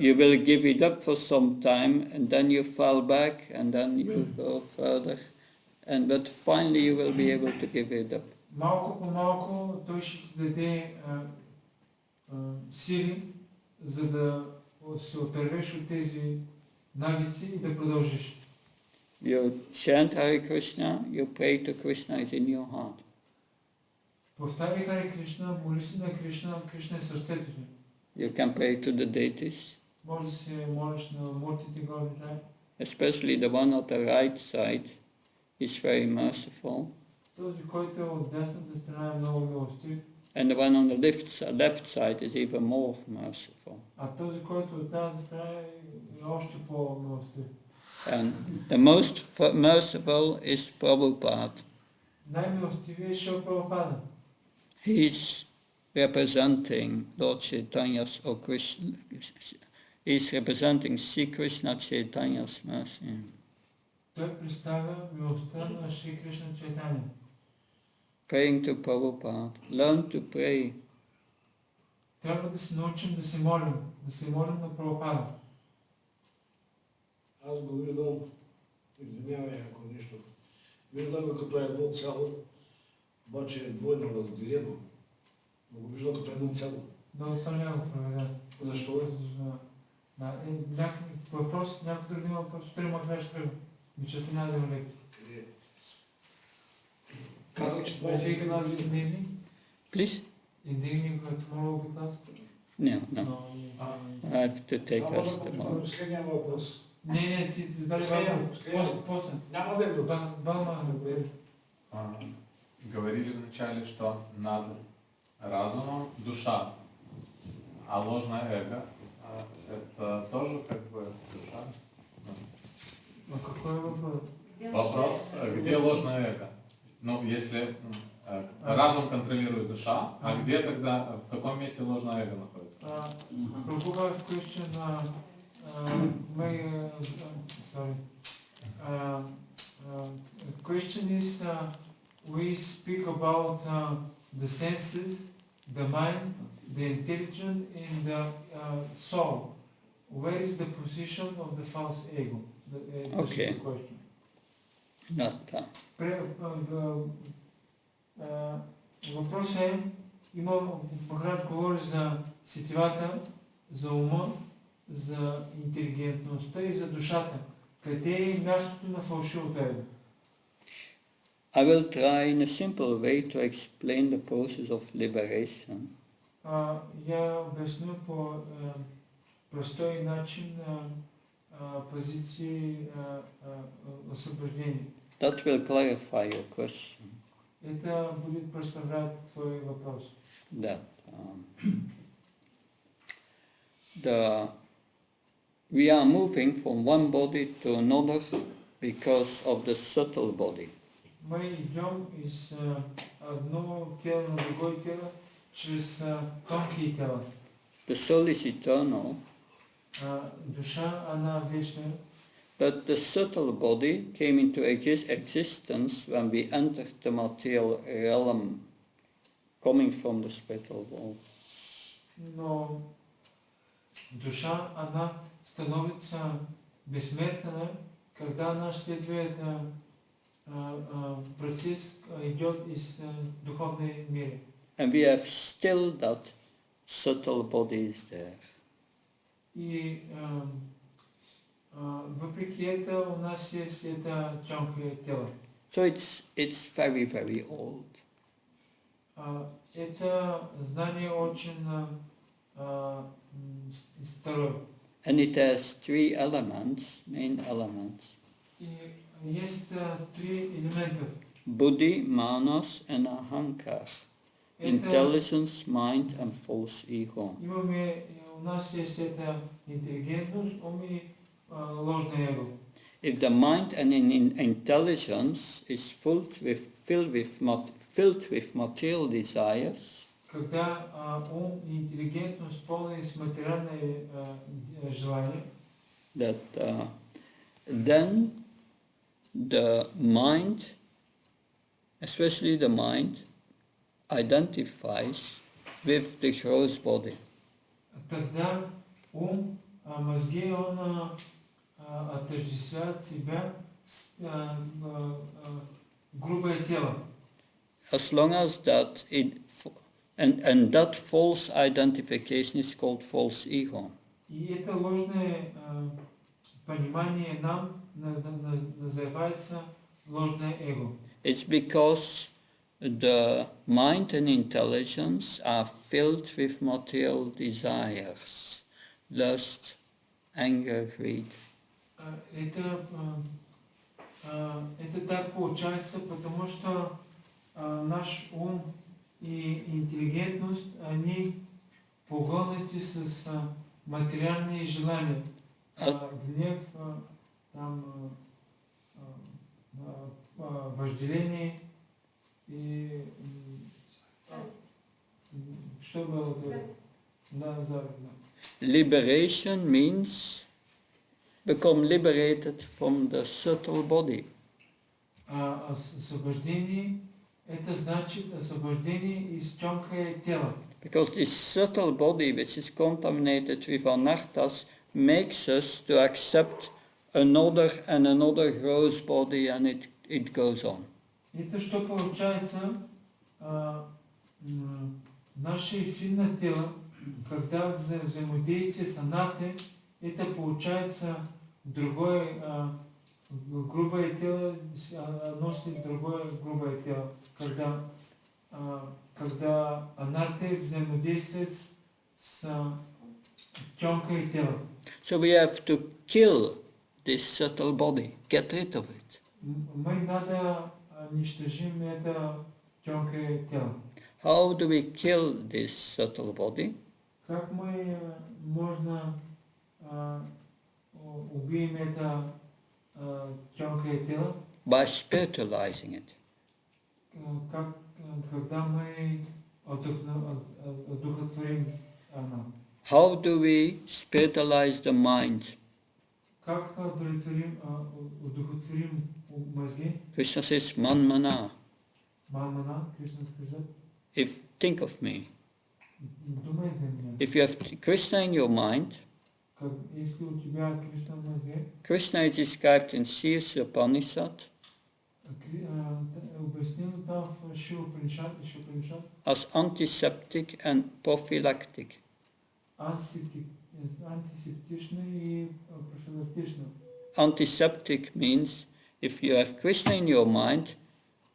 You will give it up for some time and then you fall back and then you go further. But finally you will be able to give it up. Малко по малко той ще ти даде сили, за да се отървеш от тези навици и да продължиш. You chant Hare Krishna, you pray to Krishna, is in your heart. Повтаряй Харе Кришна, моли се на Кришна, Кришна е сърцето ти. You can pray to the deities, Може да се молиш на муртите горните. especially the one on the right side is very merciful, Този, който е от дясната страна е много милостив, and the one on the left side is even more merciful. а този, който е от тази страна е още по-милостив. And the most merciful is Prabhupada. Най-милостивият е Шрила Прабхупада. He's representing Lord Chaitanya's or Krishna. He's representing Sri Krishna Chaitanya's mercy. Той представя милостта на Шри Кришна Чайтания. Praying to Prabhupada. Learn to pray. трябва да се научим да се молим на Прабхупада. Аз го виждам, извинявай ако нещо, виждам го като едно цяло, обаче е двойно разделено, но го виждам като едно цяло. Да, това няма го проведа. Защо? Въпрос, някой да има въпрос, трима краще трябва. Бичата няма да има лекция. Къде е? Казах, че това Is е... he gonna see me? Please? In the evening tomorrow will be class? No, no. No. I have to take Само us да попитам tomorrow. последния въпрос. Не, ти зададе въпрос. После. Няма да е друг. Балма, Говорили вначале, что над разумом душа, а ложное эго это тоже как бы душа. а какой въпрос? Вопрос, где ложное эго? Ну, если разум контролирует душа, а где тогда, в каком месте ложное эго находится? Prabhupada question, question is, we speak about the senses, the mind, the intelligence, and the soul. Where is the position of the false ego? This Okay. is the question. Not Въпросът е, Махарадж говори за сетивата, за ума, за интелигентността и за душата. Къде е мястото на фалшивото его? I will try in a simple way to explain the process of liberation. Я обясню по простой начин позиции освобождения. That will clarify your question. Это будет представлять твой въпрос. That we are moving from one body to another because of the subtle body. Мы идем из одного тела на другое тело чрез тонкие тела. The soul is eternal, Душа, она вечная. but the subtle body came into existence when we entered the material realm, coming from the spiritual world. Но душа, она становится бессмертной, когда она следует процесс, идет из духовной мира. And we have still that subtle body is there. И въпреки это у нас есть это тонкое тело. So it's very, very old. Это знание очень старое. And it has three elements, main elements. И есть три элемента. Buddhi, manas and ahankar. Intelligence, mind and false ego. У нас есть это интеллигентность, ум и ложное эго. If the mind and intelligence is filled with material desires, Когда ум и интеллигентность полны с материальными желаниями, that then the mind, especially the mind, identifies with the gross body. тогда ум, мозги, он отождествляет себя с грубое тело. As long as that and that false identification is called false ego. И это ложное понимание нам называется ложное эго. It's because the mind and intelligence are filled with material desires, lust, anger, greed. Это так получается, потому что наш ум и интеллигентность, они погонены с материальными желаниями. Гнев, там, вожделение и что было? Да. Liberation means become liberated from the subtle body. Освобождение, это значит освобождение из тонкое тело. Because this subtle body which is contaminated with anarthas makes us to accept another and another gross body, and it goes on. Это что получается, наше сильное тело, когда взаимодействие с анартой, это получается другое грубое тело носит другое грубое тело, когда анарты взаимодействует с тонкое тело. So we have to kill this subtle body, get rid of it. Мы надо уничтожим это тонкое тело. How do we kill this subtle body? Как мы можно убить это тонкое тело? By spiritualizing it. Когда мы одухотворим оно. How do we spiritualize the mind? Как одухотворим мозги? Krishna says, man mana. Мамана, Кришна сказал. Think of me. Думай за меня. If you have Krishna in your mind, Если у тебя Кришна в мозге, Krishna is described in Shirsa Upanishad объяснил там в Шива-Панишат, as antiseptic and prophylactic. антисептичный и профилактичный. Antiseptic means if you have Krishna in your mind,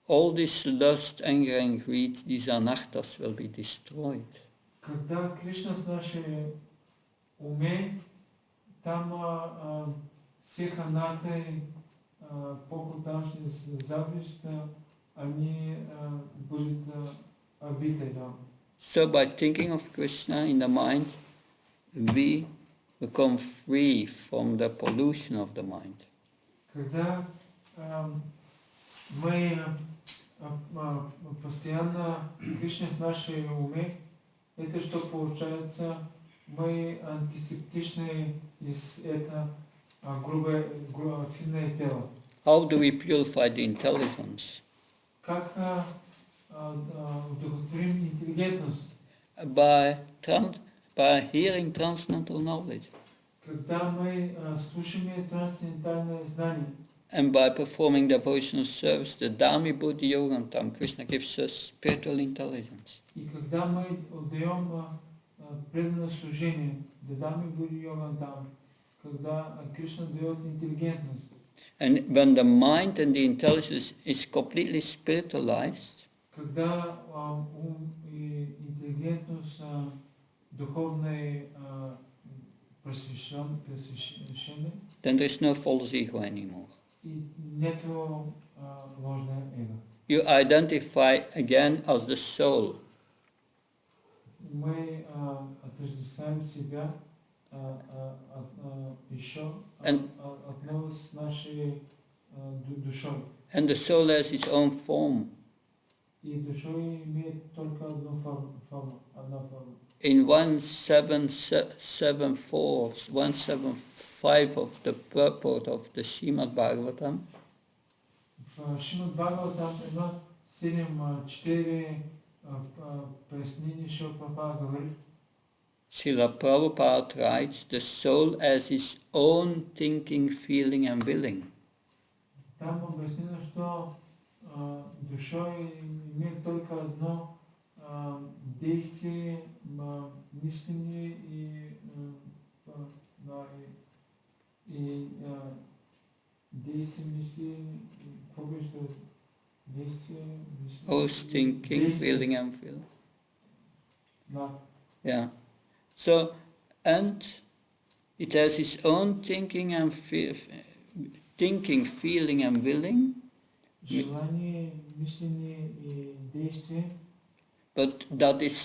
all this lust, anger and greed, these anarthas will be destroyed. Когда Кришна в нашей уме, там всех анарты, похоташни, зависть, они будут обиты, да. So by thinking of Krishna in the mind, we become free from the pollution of the mind. Когда мы постоянно Кришна в нашей уме, это что получается, мы антисептичные из это грубое сильное тело. How do we purify the intelligence? Как удовлетворим интеллигентность? By hearing transcendental knowledge. Когда мы слушаем трансцендентальное знание. And by performing devotional service, the Dhammi Buddhi Yogantam, Krishna gives us spiritual intelligence. И когда мы отдаем преданное служение, Дадами Будди Йогантам, когда Кришна дает интеллигентность. And when the mind and the intelligence is completely spiritualized, когда ум и интеллигентность духовной просвещены, then there is no false ego anymore. и нету ложного эго. You identify again as the soul. Мы отождествляем себя еще отново с нашей душой. And the soul has its own form. И душой имеет только одну форму. In 175 of the purport of the Srimad Bhagavatam, в Шримад Бхагаватам има 7-4 пояснения, что Прабхупада говорит. Srila Prabhupada writes, the soul has its own thinking, feeling and willing. Там объяснено, что душой имеет только одно действие, мышление и действие мысли, Both thinking, feeling and feeling. Да. Yeah. So, and it has its own thinking and feeling and willing. Желание, мышление и действие. But that is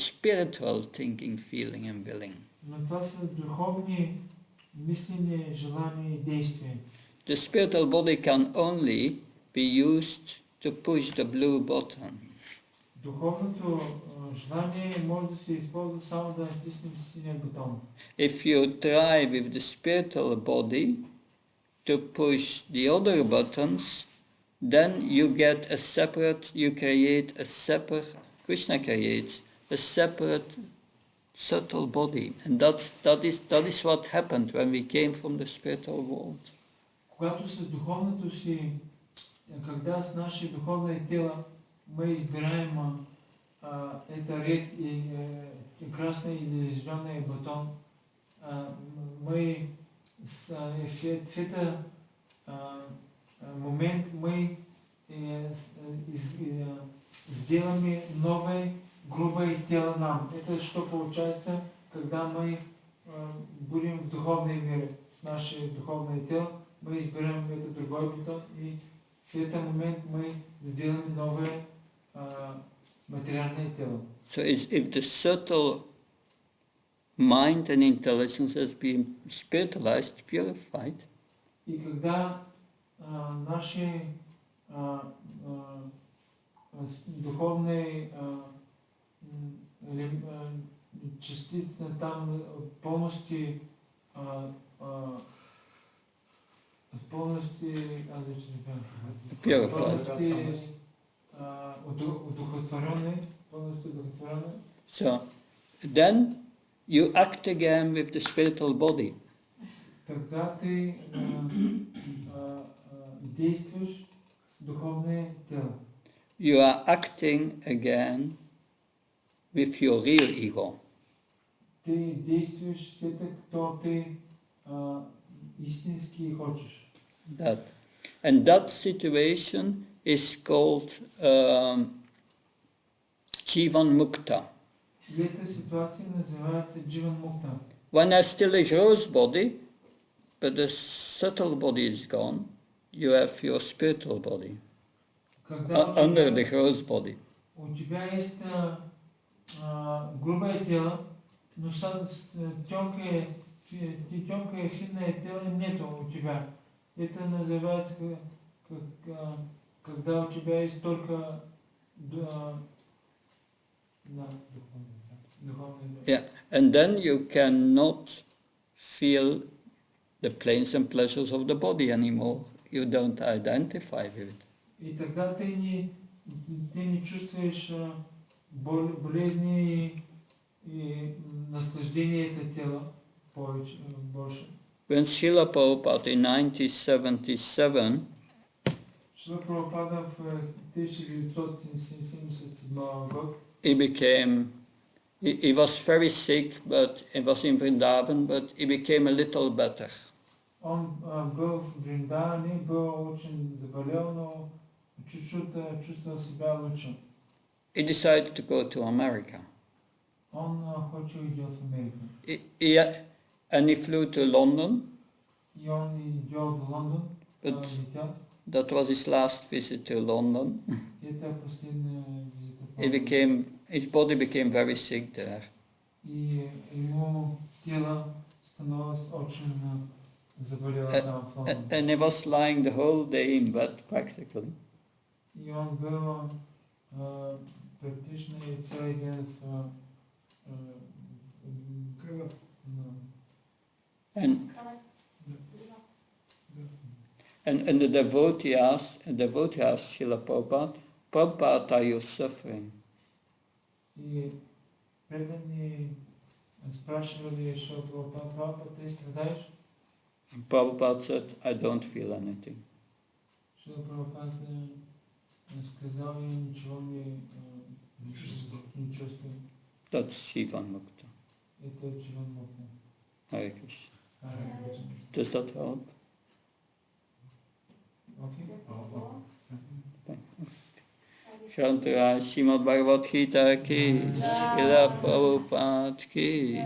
spiritual thinking, feeling and willing. Но това са духовни мисления, желания и действия. The spiritual body can only be used to push the blue button. Духовното желание може да се използва само да натиснем синия бутон. If you try with the spiritual body to push the other buttons, then you create a separate, Krishna creates a separate subtle body. And that is what happened when we came from the spiritual world. Когато с духовното си, когда с наши духовни тела мы избираем это ред и красный или зеленый бутон, мы в этот момент мы сделаем новое грубое тело нам. Это что получается, когда мы будем в духовной мире с нашей духовной телом, мы изберем этот другой бутон, и в этот момент мы сделаем новое материальное тело. So if the subtle mind and intelligence has been spiritualized, purified, И когда наши духовные частицы там полностью purified. Удовлетворены, полностью удовлетворены. So then you act again with the spiritual body. Тогда ты действуешь с духовным телом. You are acting again with your real ego. Ты действуешь с этим, кто ты истински хочешь. That. And that situation is called Jivan Mukta. И эта ситуация называется Дживан Мукта. When there's still a gross body, but the subtle body is gone, you have your spiritual body under the gross body. У тебя есть грубое тело, но тонкое финное тело нету у тебя. Это называется, когда у тебя есть только духовное. Yeah, and then you cannot feel the pains and pleasures of the body anymore. You don't identify with it. И тогда ты не чувствуешь болезни и наслаждение этого тела больше. When Srila Prabhupada in 1977 Шрила Прабхупада в 1977 год he was very sick, but he was in Vrindavan, but he became a little better. Он был в Вриндаване, был очень заболел, но чуть-чуть чувствовал себя лучше. He decided to go to America. Он хочет идти в Америку. And he flew to London. И он идет в Лондон, летел. That was his last visit to London. Это последняя визита в Лондон. His body became very sick there. И ему тело становилось очень заболело там в Лондоне. And he was lying the whole day in bed practically. И он был практически целый день в And the devotee asked Srila Prabhupada, Prabhupada, are you suffering? И преданные спрашивали, что Прабхупада, ты страдаешь? Prabhupada said, I don't feel anything. Что Прабхупада сказал, я ничего не чувствую. That's Jivan Mukta. Это Дживан Мукта. Hare Krishna. Hare Krishna. Does that help? Okay. Shantara Srimad Bhagavad Gita ki, Srila Prabhupada ki.